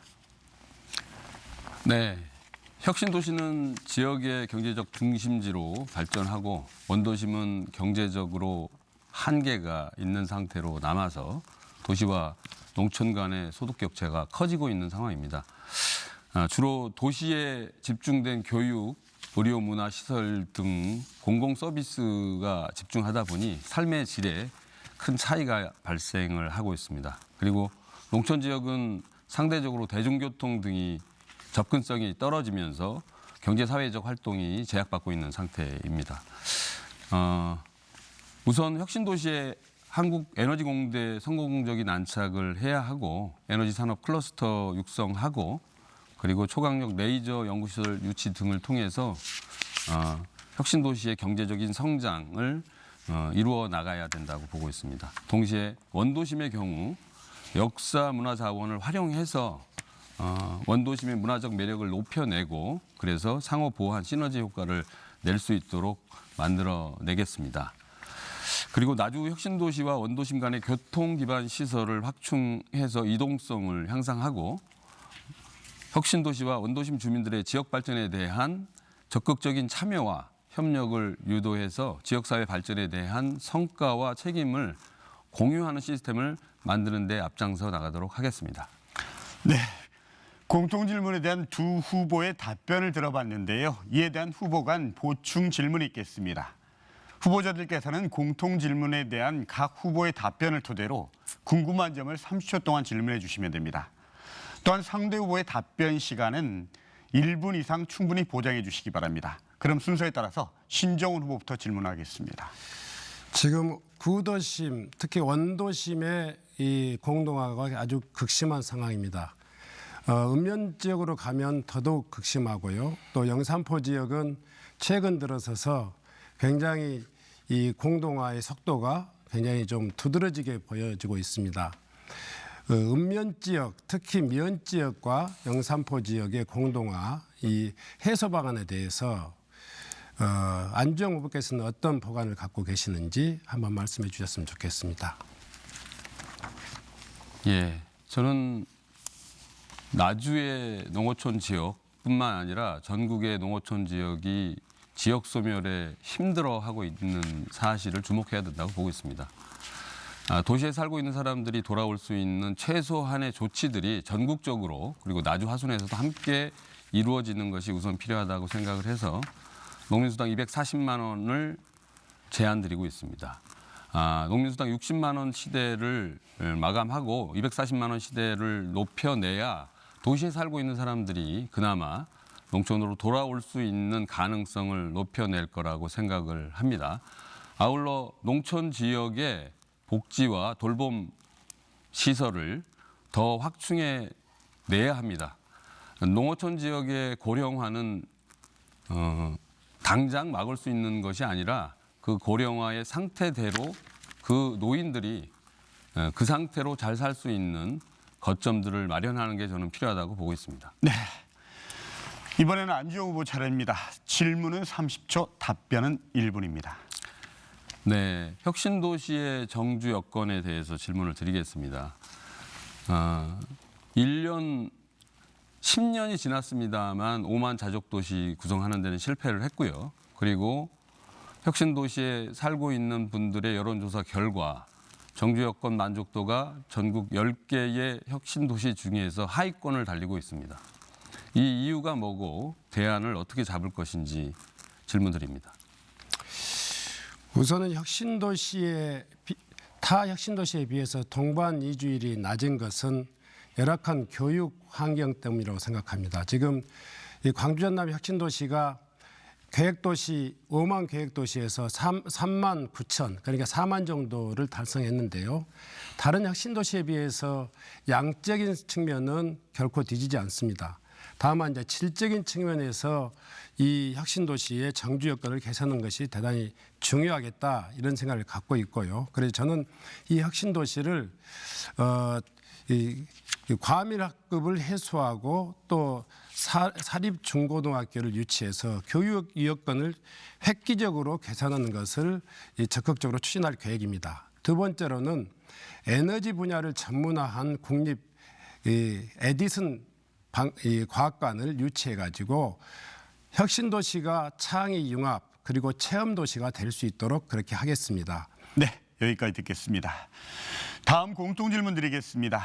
네, 혁신도시는 지역의 경제적 중심지로 발전하고 원도심은 경제적으로 한계가 있는 상태로 남아서 도시와 농촌 간의 소득 격차가 커지고 있는 상황입니다. 주로 도시에 집중된 교육, 의료, 문화, 시설 등 공공 서비스가 집중하다 보니 삶의 질에 큰 차이가 발생을 하고 있습니다. 그리고 농촌 지역은 상대적으로 대중교통 등이 접근성이 떨어지면서 경제 사회적 활동이 제약받고 있는 상태입니다. 우선 혁신도시의 한국에너지공대 성공적인 안착을 해야 하고 에너지 산업 클러스터 육성하고 그리고 초강력 레이저 연구시설 유치 등을 통해서 혁신도시의 경제적인 성장을 이루어 나가야 된다고 보고 있습니다. 동시에 원도심의 경우 역사 문화 자원을 활용해서 원도심의 문화적 매력을 높여내고 그래서 상호 보완 시너지 효과를 낼 수 있도록 만들어내겠습니다. 그리고 나주 혁신도시와 원도심 간의 교통 기반 시설을 확충해서 이동성을 향상하고 혁신도시와 원도심 주민들의 지역 발전에 대한 적극적인 참여와 협력을 유도해서 지역사회 발전에 대한 성과와 책임을 공유하는 시스템을 만드는 데 앞장서 나가도록 하겠습니다. 네. 공통질문에 대한 두 후보의 답변을 들어봤는데요. 이에 대한 후보 간 보충 질문이 있겠습니다. 후보자들께서는 공통질문에 대한 각 후보의 답변을 토대로 궁금한 점을 30초 동안 질문해 주시면 됩니다. 또한 상대 후보의 답변 시간은 1분 이상 충분히 보장해 주시기 바랍니다. 그럼 순서에 따라서 신정훈 후보부터 질문하겠습니다. 지금 구도심, 특히 원도심의 이 공동화가 아주 극심한 상황입니다. 읍면 지역으로 가면 더더욱 극심하고요. 또 영산포 지역은 최근 들어서서 굉장히 이 공동화의 속도가 굉장히 좀 두드러지게 보여지고 있습니다. 읍면 지역, 특히 면 지역과 영산포 지역의 공동화 이 해소 방안에 대해서 안주영 후보께서는 어떤 보관을 갖고 계시는지 한번 말씀해 주셨으면 좋겠습니다. 예, 저는 나주의 농어촌 지역뿐만 아니라 전국의 농어촌 지역이 지역 소멸에 힘들어하고 있는 사실을 주목해야 된다고 보고 있습니다. 도시에 살고 있는 사람들이 돌아올 수 있는 최소한의 조치들이 전국적으로 그리고 나주 화순에서도 함께 이루어지는 것이 우선 필요하다고 생각을 해서 농민수당 240만 원을 제안드리고 있습니다. 농민수당 60만 원 시대를 마감하고 240만 원 시대를 높여내야 도시에 살고 있는 사람들이 그나마 농촌으로 돌아올 수 있는 가능성을 높여낼 거라고 생각을 합니다. 아울러 농촌 지역의 복지와 돌봄 시설을 더 확충해 내야 합니다. 농어촌 지역의 고령화는 당장 막을 수 있는 것이 아니라 그 고령화의 상태대로 그 노인들이 그 상태로 잘 살 수 있는 거점들을 마련하는 게 저는 필요하다고 보고 있습니다. 네. 이번에는 안주영 후보 차례입니다. 질문은 30초, 답변은 1분입니다. 네, 혁신도시의 정주 여건에 대해서 질문을 드리겠습니다. 1년, 10년이 지났습니다만 5만 자족도시 구성하는 데는 실패를 했고요. 그리고 혁신도시에 살고 있는 분들의 여론조사 결과 정주 여건 만족도가 전국 10개의 혁신도시 중에서 하위권을 달리고 있습니다. 이 이유가 뭐고 대안을 어떻게 잡을 것인지 질문드립니다. 우선은 타 혁신도시에 비해서 동반 이주율이 낮은 것은 열악한 교육 환경 때문이라고 생각합니다. 지금 이 광주 전남 혁신도시가 계획도시 5만 계획도시에서 3만 9천 그러니까 4만 정도를 달성했는데요. 다른 혁신도시에 비해서 양적인 측면은 결코 뒤지지 않습니다. 다만 이제 질적인 측면에서 이 혁신도시의 정주 여건을 개선하는 것이 대단히 중요하겠다 이런 생각을 갖고 있고요. 그래서 저는 이 혁신도시를 이 과밀학급을 해소하고 또 사립 중고등학교를 유치해서 교육 여건을 획기적으로 개선하는 것을 적극적으로 추진할 계획입니다. 두 번째로는 에너지 분야를 전문화한 국립 에디슨 과학관을 유치해 가지고 혁신도시가 창의 융합 그리고 체험도시가 될 수 있도록 그렇게 하겠습니다. 네, 여기까지 듣겠습니다. 다음 공통질문 드리겠습니다.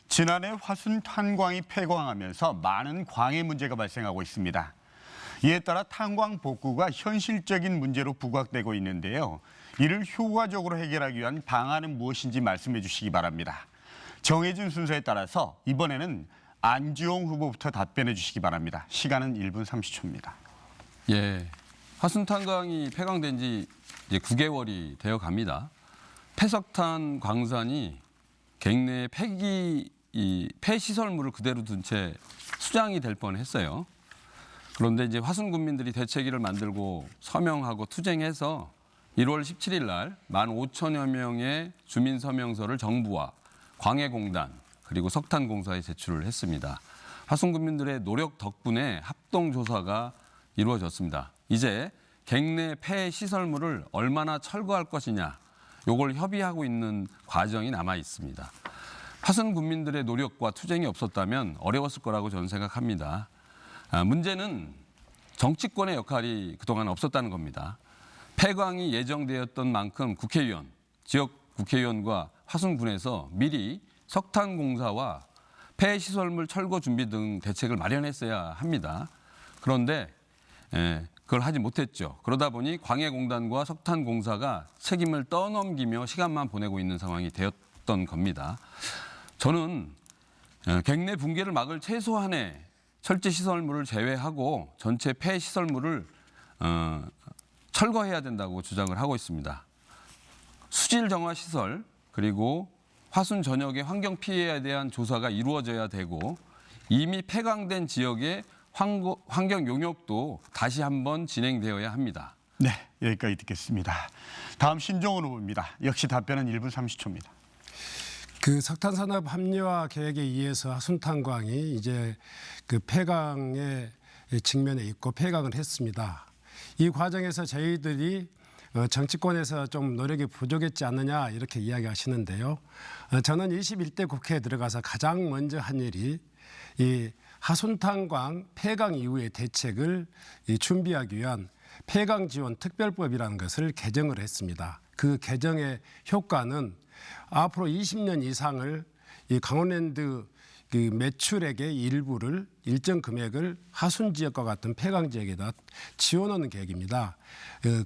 지난해 화순 탄광이 폐광하면서 많은 광해 문제가 발생하고 있습니다. 이에 따라 탄광 복구가 현실적인 문제로 부각되고 있는데요. 이를 효과적으로 해결하기 위한 방안은 무엇인지 말씀해 주시기 바랍니다. 정해진 순서에 따라서 이번에는 안주영 후보부터 답변해 주시기 바랍니다. 시간은 1분 30초입니다. 예, 화순탄광이 폐광된 지 이제 9개월이 되어 갑니다. 폐석탄 광산이 갱내에 폐시설물을 그대로 둔 채 수장이 될 뻔했어요. 그런데 이제 화순 군민들이 대책위를 만들고 서명하고 투쟁해서 1월 17일 날 15,000여 명의 주민 서명서를 정부와 광해공단 그리고 석탄공사에 제출을 했습니다. 화순 군민들의 노력 덕분에 합동 조사가 이루어졌습니다. 이제 갱내 폐 시설물을 얼마나 철거할 것이냐, 요걸 협의하고 있는 과정이 남아 있습니다. 화순 군민들의 노력과 투쟁이 없었다면 어려웠을 거라고 저는 생각합니다. 문제는 정치권의 역할이 그동안 없었다는 겁니다. 폐광이 예정되었던 만큼 국회의원, 지역 국회의원과 화순군에서 미리 석탄공사와 폐시설물 철거 준비 등 대책을 마련했어야 합니다. 그런데 그걸 하지 못했죠. 그러다 보니 광해공단과 석탄공사가 책임을 떠넘기며 시간만 보내고 있는 상황이 되었던 겁니다. 저는 갱내 붕괴를 막을 최소한의 철제 시설물을 제외하고 전체 폐시설물을 철거해야 된다고 주장을 하고 있습니다. 수질 정화 시설 그리고 화순 전역의 환경 피해에 대한 조사가 이루어져야 되고 이미 폐광된 지역의 환경 용역도 다시 한번 진행되어야 합니다. 네, 여기까지 듣겠습니다. 다음 신종원 후보입니다. 역시 답변은 1분 30초입니다. 그 석탄산업 합리화 계획에 의해서 화순탄광이 이제 그 폐광의 직면에 있고 폐광을 했습니다. 이 과정에서 저희들이 정치권에서 좀 노력이 부족했지 않느냐 이렇게 이야기하시는데요. 저는 21대 국회에 들어가서 가장 먼저 한 일이 이 화순탄광 폐광 이후의 대책을 준비하기 위한 폐광지원특별법이라는 것을 개정을 했습니다. 그 개정의 효과는 앞으로 20년 이상을 이 강원랜드 그 매출액의 일부를 일정 금액을 하순 지역과 같은 폐광 지역에다 지원하는 계획입니다.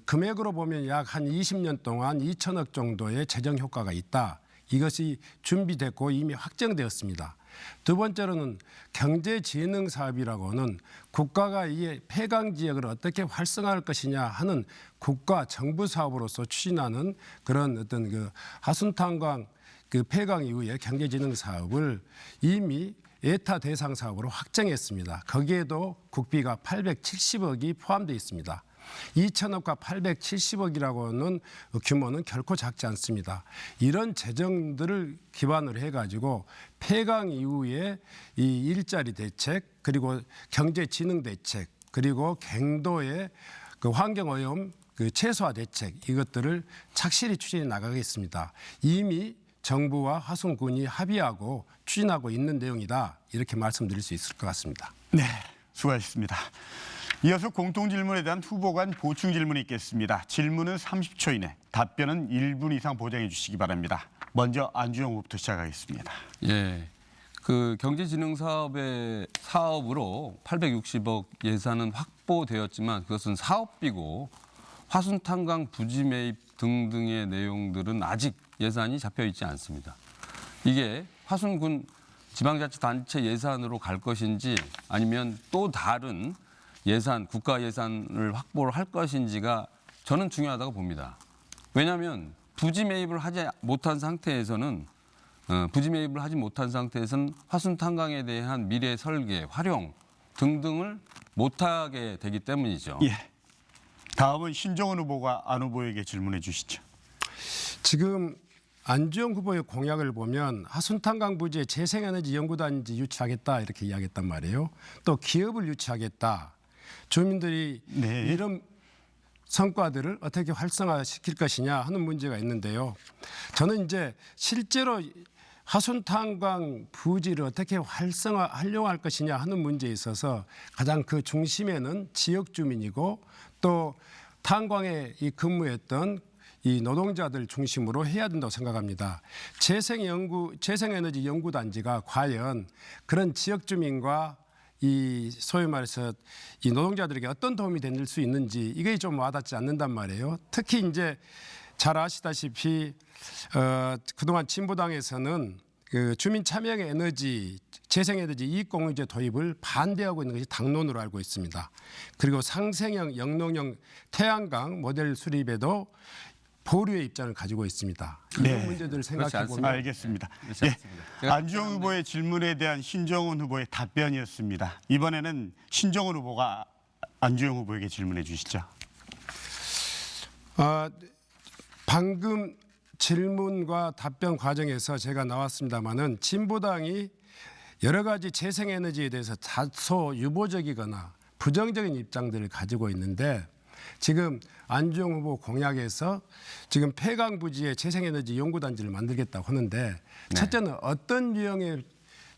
금액으로 보면 약 한 20년 동안 2천억 정도의 재정 효과가 있다. 이것이 준비됐고 이미 확정되었습니다. 두 번째로는 경제진흥 사업이라고는 국가가 이 폐광 지역을 어떻게 활성화할 것이냐 하는 국가 정부 사업으로서 추진하는 그런 어떤 그 하순탄광 그 폐광 이후의 경제진흥 사업을 이미 예타 대상 사업으로 확정했습니다. 거기에도 국비가 870억이 포함되어 있습니다. 2천억과 870억이라고는 규모는 결코 작지 않습니다. 이런 재정들을 기반으로 해가지고 폐광 이후에 이 일자리 대책 그리고 경제진흥 대책 그리고 갱도의 그 환경오염 그 최소화 대책 이것들을 착실히 추진해 나가겠습니다. 이미 정부와 화순군이 합의하고 추진하고 있는 내용이다. 이렇게 말씀드릴 수 있을 것 같습니다. 네, 수고하셨습니다. 이어서 공통질문에 대한 후보 간 보충 질문이 있겠습니다. 질문은 30초 이내, 답변은 1분 이상 보장해 주시기 바랍니다. 먼저 안주영 후보부터 시작하겠습니다. 예, 그 경제진흥 사업으로 860억 예산은 확보되었지만 그것은 사업비고 화순탄광 부지 매입 등등의 내용들은 아직 예산이 잡혀 있지 않습니다. 이게 화순군 지방자치단체 예산으로 갈 것인지 아니면 또 다른 예산, 국가 예산을 확보를 할 것인지가 저는 중요하다고 봅니다. 왜냐하면 부지 매입을 하지 못한 상태에서는 화순탄광에 대한 미래 설계, 활용 등등을 못하게 되기 때문이죠. 예. 다음은 신종원 후보가 안 후보에게 질문해 주시죠. 지금 안주영 후보의 공약을 보면 하순탄광 부지에 재생에너지 연구단지 유치하겠다 이렇게 이야기했단 말이에요. 또 기업을 유치하겠다. 주민들이 네. 이런 성과들을 어떻게 활성화시킬 것이냐 하는 문제가 있는데요. 저는 이제 실제로 하순탄광 부지를 어떻게 활성화하려고 할 것이냐 하는 문제에 있어서 가장 그 중심에는 지역 주민이고 또 탄광에 근무했던 이 노동자들 중심으로 해야 된다고 생각합니다. 재생에너지 연구단지가 과연 그런 지역 주민과 이 소위 말해서 이 노동자들에게 어떤 도움이 될 수 있는지 이게 좀 와닿지 않는단 말이에요. 특히 이제 잘 아시다시피 그동안 진보당에서는 그 주민 참여 에너지 재생에너지 이익공유제 도입을 반대하고 있는 것이 당론으로 알고 있습니다. 그리고 상생형 영농형 태양광 모델 수립에도 보류의 입장을 가지고 있습니다. 네. 이런 문제들을 생각해 보면 알겠습니다. 그렇지 예. 않습니다. 안주영 후보의 질문에 대한 신정훈 후보의 답변이었습니다. 이번에는 신정훈 후보가 안주영 후보에게 질문해 주시죠. 방금 질문과 답변 과정에서 제가 나왔습니다마는 진보당이 여러 가지 재생에너지에 대해서 다소 유보적이거나 부정적인 입장들을 가지고 있는데 지금 안주영 후보 공약에서 지금 폐강 부지에 재생에너지 연구단지를 만들겠다고 하는데 첫째는 어떤 유형의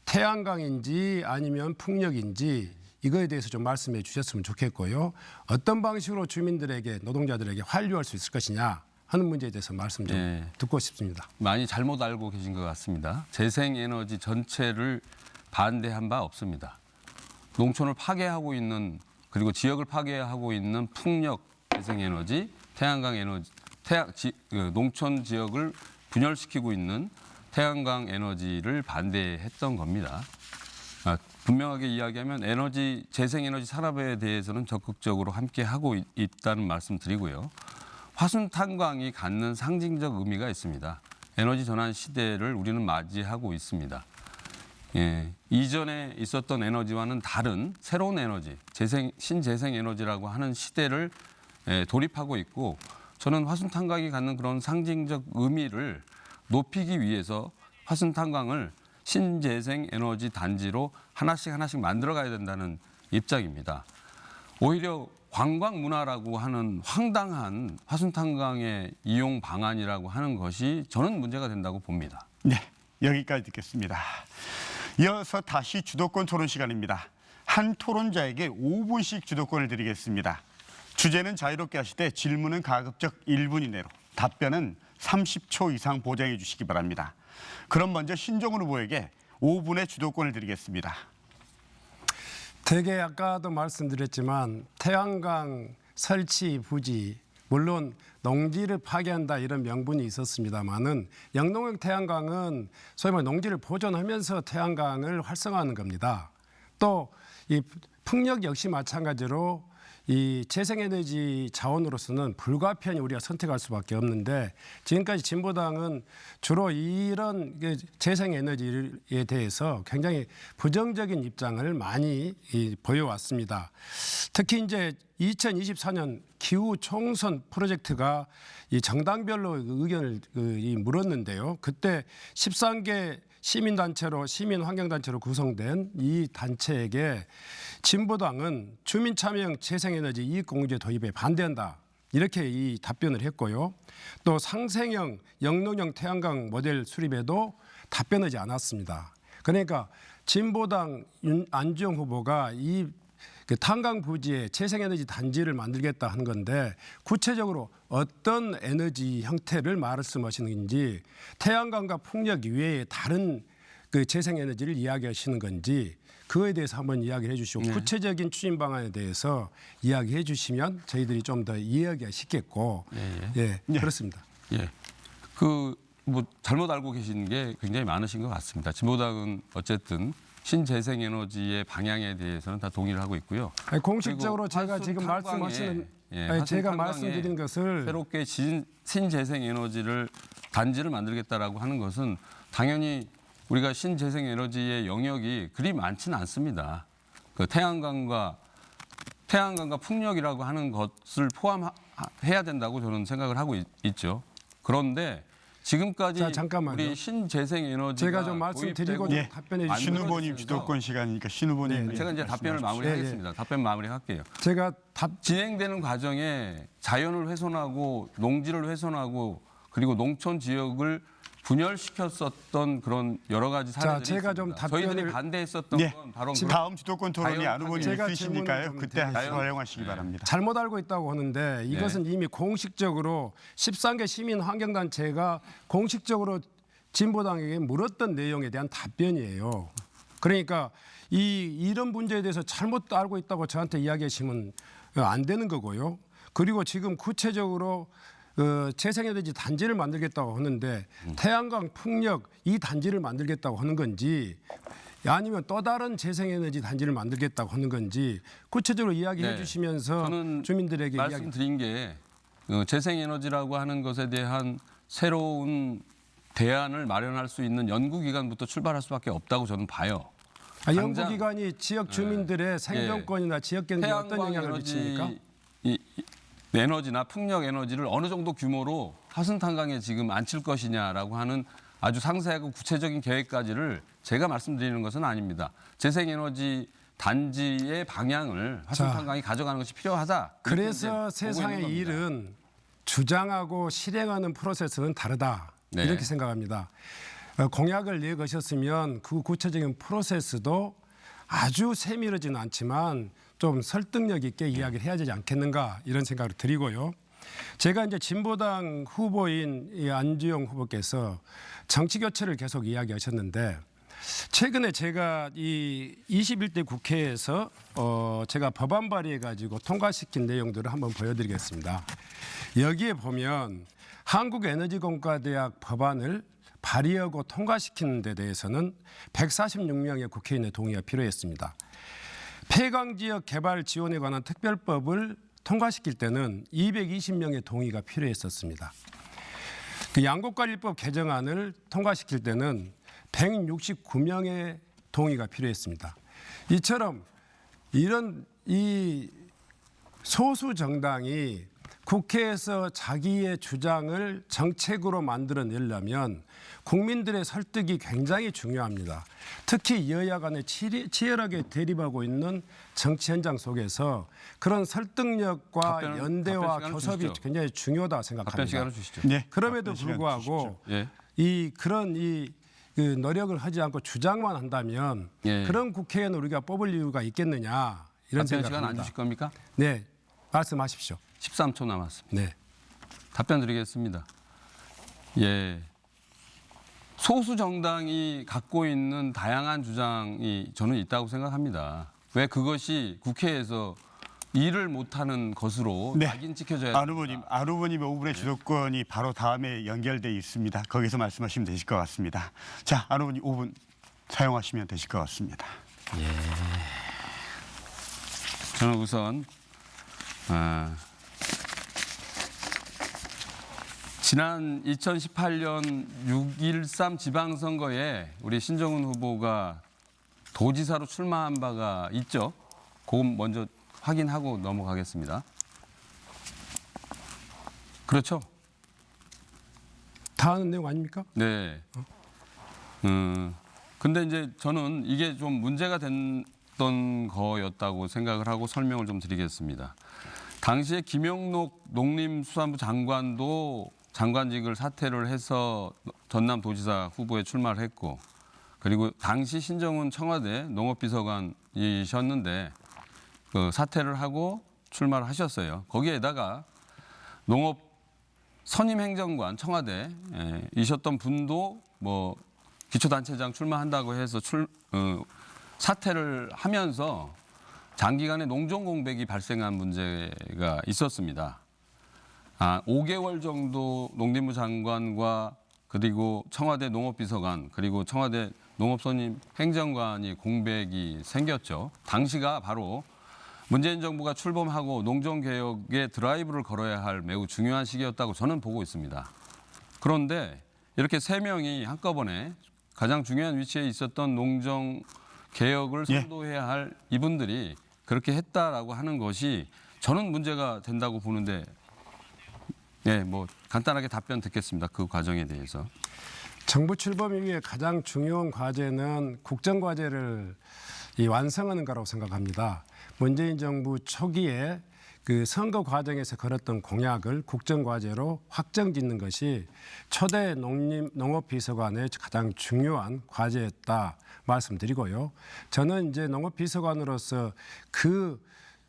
태양광인지 아니면 풍력인지 이거에 대해서 좀 말씀해 주셨으면 좋겠고요. 어떤 방식으로 주민들에게 노동자들에게 환류할 수 있을 것이냐 하는 문제에 대해서 말씀 좀 듣고 싶습니다. 많이 잘못 알고 계신 것 같습니다. 재생에너지 전체를 반대한 바 없습니다. 농촌을 파괴하고 있는 그리고 지역을 파괴하고 있는 풍력 재생에너지, 태양광 에너지, 농촌 지역을 분열시키고 있는 태양광 에너지를 반대했던 겁니다. 분명하게 이야기하면 재생에너지 산업에 대해서는 적극적으로 함께하고 있다는 말씀 드리고요. 화순탄광이 갖는 상징적 의미가 있습니다. 에너지 전환 시대를 우리는 맞이하고 있습니다. 예, 이전에 있었던 에너지와는 다른 새로운 에너지, 신재생 에너지라고 하는 시대를 돌입하고 있고 저는 화순탄광이 갖는 그런 상징적 의미를 높이기 위해서 화순탄광을 신재생 에너지 단지로 하나씩 만들어가야 된다는 입장입니다. 오히려 관광 문화라고 하는 황당한 화순탄광의 이용 방안이라고 하는 것이 저는 문제가 된다고 봅니다. 네, 여기까지 듣겠습니다. 이어서 다시 주도권 토론 시간입니다. 한 토론자에게 5분씩 주도권을 드리겠습니다. 주제는 자유롭게 하시되 질문은 가급적 1분 이내로, 답변은 30초 이상 보장해 주시기 바랍니다. 그럼 먼저 신정훈 후보에게 5분의 주도권을 드리겠습니다. 되게 아까도 말씀드렸지만 태양광 설치 부지 물론 농지를 파괴한다 이런 명분이 있었습니다마는 영농형 태양광은 소위 말해 농지를 보존하면서 태양광을 활성화하는 겁니다. 또 이 풍력 역시 마찬가지로 이 재생에너지 자원으로서는 불가피하니 우리가 선택할 수밖에 없는데 지금까지 진보당은 주로 이런 재생에너지에 대해서 굉장히 부정적인 입장을 많이 보여왔습니다. 특히 이제 2024년 기후 총선 프로젝트가 이 정당별로 의견을 물었는데요. 그때 13개 시민단체로 시민환경단체로 구성된 이 단체에게 진보당은 주민참여형 재생에너지 이익공유제 도입에 반대한다. 이렇게 이 답변을 했고요. 또 상생형 영농형 태양광 모델 수립에도 답변하지 않았습니다. 그러니까 진보당 안주영 후보가 이 탄광 부지에 재생에너지 단지를 만들겠다 하는 건데 구체적으로 어떤 에너지 형태를 말씀하시는지 태양광과 풍력 이외에 다른 그 재생에너지를 이야기하시는 건지 그거에 대해서 한번 이야기를 해주시고 구체적인 추진 방안에 대해서 이야기해 주시면 저희들이 좀 더 이해하기가 쉽겠고 그렇습니다. 예, 뭐 잘못 알고 계신 게 굉장히 많으신 것 같습니다. 진보당은 어쨌든 신재생에너지의 방향에 대해서는 다 동의를 하고 있고요. 아니, 공식적으로 제가 지금 화순탄광에, 말씀하시는 화순탄광에 제가 말씀드린 것을 새롭게 신재생에너지를 단지를 만들겠다라고 하는 것은 당연히 우리가 신재생에너지의 영역이 그리 많지는 않습니다. 그 태양광과 풍력이라고 하는 것을 포함해야 된다고 저는 생각을 하고 있죠. 그런데 지금까지 우리 신재생에너지가 제가 좀 말씀드리고 좀 답변해 주시면 신 후보님 주도권 시간이니까 신 후보님 제가 이제 답변을 마무리하겠습니다. 답변 마무리할게요. 제가 진행되는 과정에 자연을 훼손하고 농지를 훼손하고 그리고 농촌 지역을 분열시켰었던 그런 여러 가지 사례들이 제가 있습니다. 좀 답변을 저희들이 반대했었던 건 바로 다음 주도권 토론이 안 후보님 제가 있으시니까요. 질문을 그때 좀 활용하시기 바랍니다. 잘못 알고 있다고 하는데 이것은 이미 공식적으로 13개 시민환경단체가 공식적으로 진보당에게 물었던 내용에 대한 답변이에요. 그러니까 이런 문제에 대해서 잘못 알고 있다고 저한테 이야기하시면 안 되는 거고요. 그리고 지금 구체적으로 재생에너지 단지를 만들겠다고 하는데 태양광, 풍력 이 단지를 만들겠다고 하는 건지 아니면 또 다른 재생에너지 단지를 만들겠다고 하는 건지 구체적으로 이야기해 네. 주시면서 저는 주민들에게 이야기. 말씀드린 게 재생에너지라고 하는 것에 대한 새로운 대안을 마련할 수 있는 연구기관부터 출발할 수밖에 없다고 저는 봐요. 당장 연구기관이 지역 주민들의 생존권이나 지역 경제에 어떤 태양광 영향을 미칩니까? 이 에너지나 풍력 에너지를 어느 정도 규모로 하순탄강에 지금 안칠 것이냐라고 하는 아주 상세하고 구체적인 계획까지를 제가 말씀드리는 것은 아닙니다. 재생에너지 단지의 방향을 하순탄강이 가져가는 것이 필요하다. 그래서 이렇게 이제 보고 세상의 있는 겁니다. 일은 주장하고 실행하는 프로세스는 다르다. 네. 이렇게 생각합니다. 공약을 내거셨으면 그 구체적인 프로세스도 아주 세밀하지는 않지만 좀 설득력 있게 이야기를 해야 되지 않겠는가 이런 생각을 드리고요. 제가 이제 진보당 후보인 이 안주영 후보께서 정치 교체를 계속 이야기하셨는데 최근에 제가 이 21대 국회에서 제가 법안 발의해 가지고 통과시킨 내용들을 한번 보여드리겠습니다. 여기에 보면 한국에너지공과대학 법안을 발의하고 통과시키는 데 대해서는 146명의 국회의원의 동의가 필요했습니다. 폐광지역 개발 지원에 관한 특별법을 통과시킬 때는 220명의 동의가 필요했었습니다. 그 양곡관리법 개정안을 통과시킬 때는 169명의 동의가 필요했습니다. 이처럼 이런 이 소수 정당이 국회에서 자기의 주장을 정책으로 만들어내려면 국민들의 설득이 굉장히 중요합니다. 특히 여야 간에 치열하게 대립하고 있는 정치 현장 속에서 그런 설득력과 연대와 답변 시간을 교섭이 주시죠. 굉장히 중요하다 답변 생각합니다. 시간을 주시죠. 네. 그럼에도 답변 시간 불구하고 예. 그 노력을 하지 않고 주장만 한다면 예. 그런 국회의원 우리가 뽑을 이유가 있겠느냐 이런 답변 시간 안 생각합니다. 주실 겁니까? 네, 말씀하십시오. 13초 남았습니다. 네. 답변 드리겠습니다. 예. 소수 정당이 갖고 있는 다양한 주장이 저는 있다고 생각합니다. 왜 그것이 국회에서 일을 못하는 것으로 네. 낙인 찍혀져야 안 후보님 5분의 주도권이 바로 다음에 연결돼 있습니다. 거기서 말씀하시면 되실 것 같습니다. 자, 안 후보님 5분 사용하시면 되실 것 같습니다. 저는 우선 지난 2018년 6.13 지방선거에 우리 신정훈 후보가 도지사로 출마한 바가 있죠. 그거 먼저 확인하고 넘어가겠습니다. 그렇죠? 다 아는 내용 아닙니까? 네. 근데 이제 저는 이게 좀 문제가 됐던 거였다고 생각을 하고 설명을 좀 드리겠습니다. 당시에 김영록 농림수산부 장관도 장관직을 사퇴를 해서 전남도지사 후보에 출마를 했고, 그리고 당시 신정훈 청와대 농업비서관이셨는데 그 사퇴를 하고 출마를 하셨어요. 거기에다가 농업 선임행정관 청와대이셨던 분도 뭐 기초단체장 출마한다고 해서 사퇴를 하면서 장기간의 농종 공백이 발생한 문제가 있었습니다. 5개월 정도 농림부 장관과 그리고 청와대 농업비서관 그리고 청와대 농업선임행정관이 공백이 생겼죠. 당시가 바로 문재인 정부가 출범하고 농정개혁의 드라이브를 걸어야 할 매우 중요한 시기였다고 저는 보고 있습니다. 그런데 이렇게 세 명이 한꺼번에 가장 중요한 위치에 있었던 농정개혁을 선도해야 할 이분들이 그렇게 했다라고 하는 것이 저는 문제가 된다고 보는데, 네, 뭐 간단하게 답변 듣겠습니다. 그 과정에 대해서. 정부 출범 이후에 가장 중요한 과제는 국정과제를 완성하는 거라고 생각합니다. 문재인 정부 초기에 그 선거 과정에서 걸었던 공약을 국정과제로 확정짓는 것이 초대 농업비서관의 가장 중요한 과제였다 말씀드리고요. 저는 이제 농업비서관으로서 그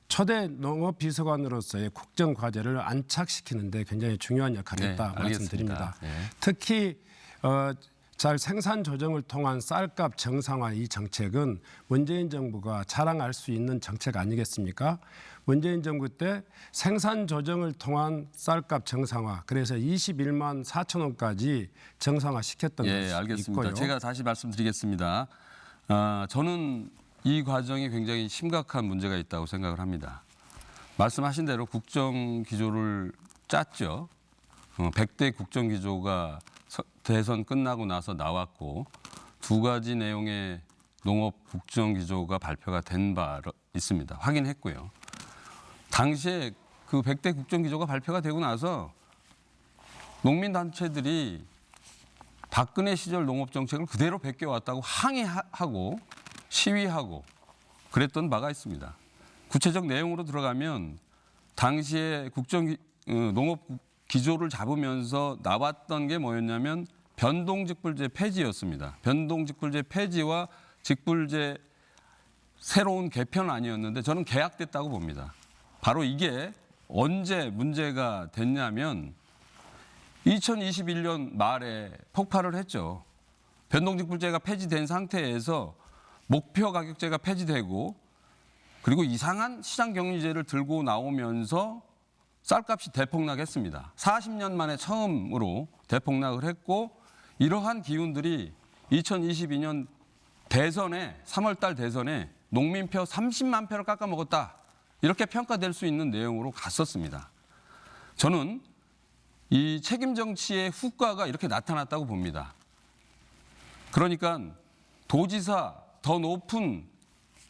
초대 농업비서관으로서의 국정과제를 안착시키는 데 굉장히 중요한 역할을 했다 네, 말씀드립니다. 네. 특히 잘 생산 조정을 통한 쌀값 정상화 이 정책은 문재인 정부가 자랑할 수 있는 정책 아니겠습니까? 문재인 정부 때 생산 조정을 통한 쌀값 정상화, 그래서 21만 4천 원까지 정상화 시켰던 예, 것이 알겠습니다. 있고요. 제가 다시 말씀드리겠습니다. 저는 이 과정이 굉장히 심각한 문제가 있다고 생각을 합니다. 말씀하신 대로 국정기조를 짰죠. 100대 국정기조가 대선 끝나고 나서 나왔고 두 가지 내용의 농업 국정기조가 발표가 된 바 있습니다. 확인했고요. 당시에 그 100대 국정기조가 발표가 되고 나서 농민단체들이 박근혜 시절 농업정책을 그대로 베껴왔다고 항의하고 시위하고 그랬던 바가 있습니다. 구체적 내용으로 들어가면 당시에 농업 기조를 잡으면서 나왔던 게 뭐였냐면 변동직불제 폐지였습니다. 변동직불제 폐지와 직불제 새로운 개편안이었는데 저는 계약됐다고 봅니다. 바로 이게 언제 문제가 됐냐면 2021년 말에 폭발을 했죠. 변동직불제가 폐지된 상태에서 목표 가격제가 폐지되고 그리고 이상한 시장격리제를 들고 나오면서 쌀값이 대폭락했습니다. 40년 만에 처음으로 대폭락을 했고 이러한 기운들이 2022년 대선에 3월달 대선에 농민표 30만 표를 깎아먹었다. 이렇게 평가될 수 있는 내용으로 갔었습니다. 저는 이 책임 정치의 후과가 이렇게 나타났다고 봅니다. 그러니까 도지사 더 높은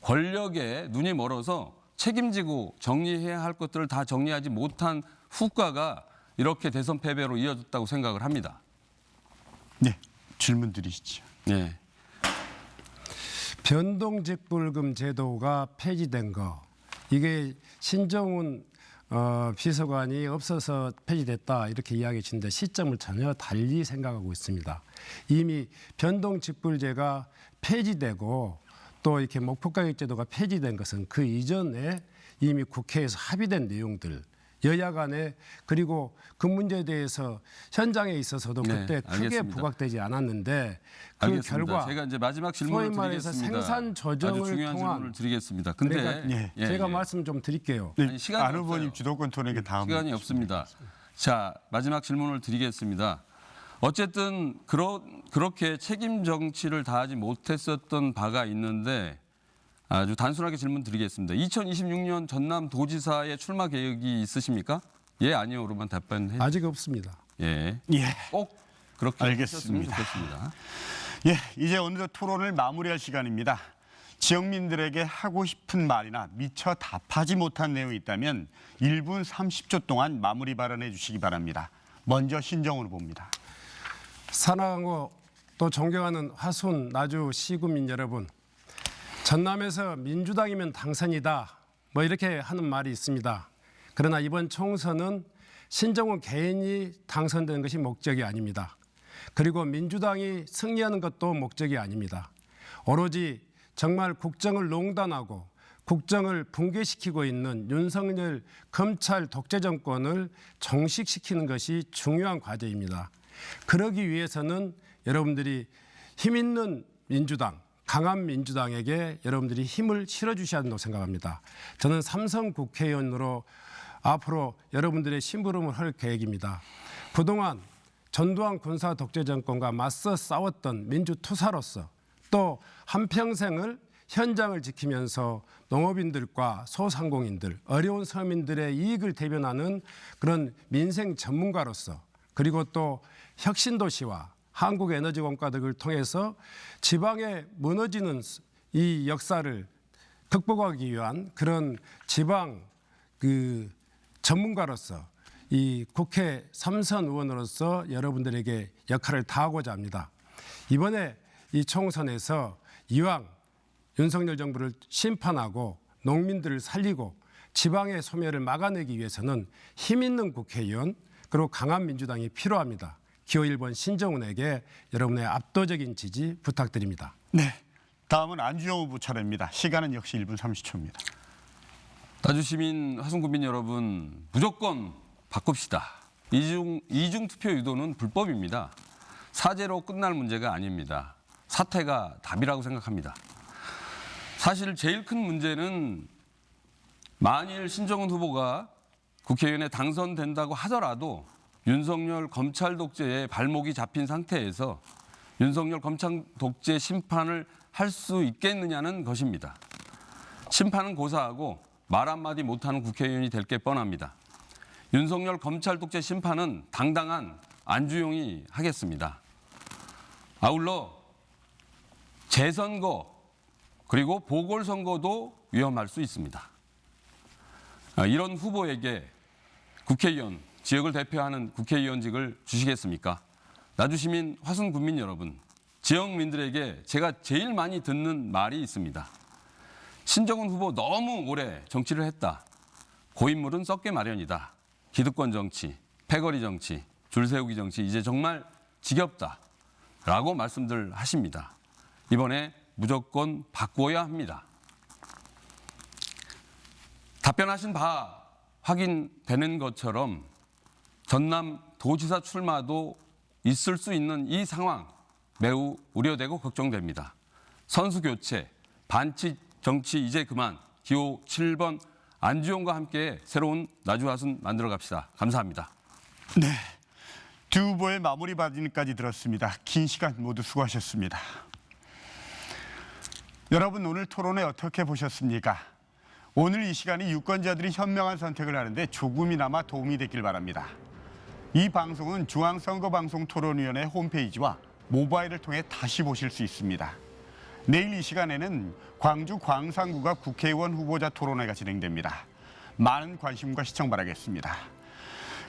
권력에 눈이 멀어서 책임지고 정리해야 할 것들을 다 정리하지 못한 후과가 이렇게 대선 패배로 이어졌다고 생각을 합니다. 네, 질문 드리시죠. 네. 변동직불금 제도가 폐지된 거, 이게 신정훈 비서관이 없어서 폐지됐다 이렇게 이야기해 주는데 시점을 전혀 달리 생각하고 있습니다. 이미 변동직불제가 폐지되고 또 이렇게 목표가격제도가 폐지된 것은 그 이전에 이미 국회에서 합의된 내용들, 여야 간에 그리고 그 문제에 대해서 현장에 있어서도 네, 그때 크게 알겠습니다. 부각되지 않았는데 그 알겠습니다. 결과 제가 이제 마지막 소위 질문을 말해서 드리겠습니다. 생산 조정을 아주 중요한 통한 질문을 드리겠습니다. 근데 그러니까 제가 말씀 좀 드릴게요. 네, 아니, 시간이 안 후보님 없어요. 주도권 토론에 다음 시간이 없습니다. 자, 마지막 질문을 드리겠습니다. 어쨌든 그렇게 책임 정치를 다하지 못했었던 바가 있는데 아주 단순하게 질문 드리겠습니다. 2026년 전남 도지사의 출마 계획이 있으십니까? 예, 아니요로만 답변해. 아직 없습니다. 예, 예, 꼭 그렇게 알겠습니다. 하셨으면 좋겠습니다. 예, 이제 어느덧 토론을 마무리할 시간입니다. 지역민들에게 하고 싶은 말이나 미처 답하지 못한 내용이 있다면 1분 30초 동안 마무리 발언해 주시기 바랍니다. 먼저 신정훈 후보입니다. 사랑하고 또 존경하는 화순 나주 시구민 여러분, 전남에서 민주당이면 당선이다 뭐 이렇게 하는 말이 있습니다. 그러나 이번 총선은 신정훈 개인이 당선되는 것이 목적이 아닙니다. 그리고 민주당이 승리하는 것도 목적이 아닙니다. 오로지 정말 국정을 농단하고 국정을 붕괴시키고 있는 윤석열 검찰 독재 정권을 종식시키는 것이 중요한 과제입니다. 그러기 위해서는 여러분들이 힘 있는 민주당, 강한 민주당에게 여러분들이 힘을 실어주셔야 한다고 생각합니다. 저는 삼선 국회의원으로 앞으로 여러분들의 심부름을 할 계획입니다. 그동안 전두환 군사 독재 정권과 맞서 싸웠던 민주투사로서 또 한평생을 현장을 지키면서 농업인들과 소상공인들, 어려운 서민들의 이익을 대변하는 그런 민생 전문가로서 그리고 또 혁신도시와 한국에너지공과 등을 통해서 지방에 무너지는 이 역사를 극복하기 위한 그런 지방 전문가로서 이 국회 삼선 의원으로서 여러분들에게 역할을 다하고자 합니다. 이번에 이 총선에서 이왕 윤석열 정부를 심판하고 농민들을 살리고 지방의 소멸을 막아내기 위해서는 힘 있는 국회의원 그리고 강한 민주당이 필요합니다. 기호 1번 신정훈에게 여러분의 압도적인 지지 부탁드립니다. 네, 다음은 안주영 후보 차례입니다. 시간은 역시 1분 30초입니다. 나주시민, 화순구민 여러분, 무조건 바꿉시다. 이중 투표 유도는 불법입니다. 사죄로 끝날 문제가 아닙니다. 사퇴가 답이라고 생각합니다. 사실 제일 큰 문제는 만일 신정훈 후보가 국회의원에 당선된다고 하더라도 윤석열 검찰 독재에 발목이 잡힌 상태에서 윤석열 검찰 독재 심판을 할 수 있겠느냐는 것입니다. 심판은 고사하고 말 한마디 못하는 국회의원이 될 게 뻔합니다. 윤석열 검찰 독재 심판은 당당한 안주용이 하겠습니다. 아울러 재선거 그리고 보궐선거도 위험할 수 있습니다. 이런 후보에게 국회의원, 지역을 대표하는 국회의원직을 주시겠습니까? 나주시민, 화순군민 여러분, 지역민들에게 제가 제일 많이 듣는 말이 있습니다. 신정훈 후보 너무 오래 정치를 했다. 고인물은 썩게 마련이다. 기득권 정치, 패거리 정치, 줄세우기 정치 이제 정말 지겹다. 라고 말씀들 하십니다. 이번에 무조건 바꿔야 합니다. 답변하신 바 확인되는 것처럼 전남 도지사 출마도 있을 수 있는 이 상황 매우 우려되고 걱정됩니다. 선수 교체, 반치 정치 이제 그만, 기호 7번 안주용과 함께 새로운 나주화순 만들어 갑시다. 감사합니다. 네, 두 후보의 마무리 발언까지 들었습니다. 긴 시간 모두 수고하셨습니다. 여러분 오늘 토론회 어떻게 보셨습니까? 오늘 이 시간이 유권자들이 현명한 선택을 하는데 조금이나마 도움이 됐길 바랍니다. 이 방송은 중앙선거방송토론위원회 홈페이지와 모바일을 통해 다시 보실 수 있습니다. 내일 이 시간에는 광주 광산구가 국회의원 후보자 토론회가 진행됩니다. 많은 관심과 시청 바라겠습니다.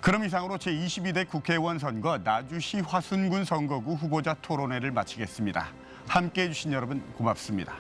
그럼 이상으로 제22대 국회의원 선거 나주시 화순군 선거구 후보자 토론회를 마치겠습니다. 함께해 주신 여러분 고맙습니다.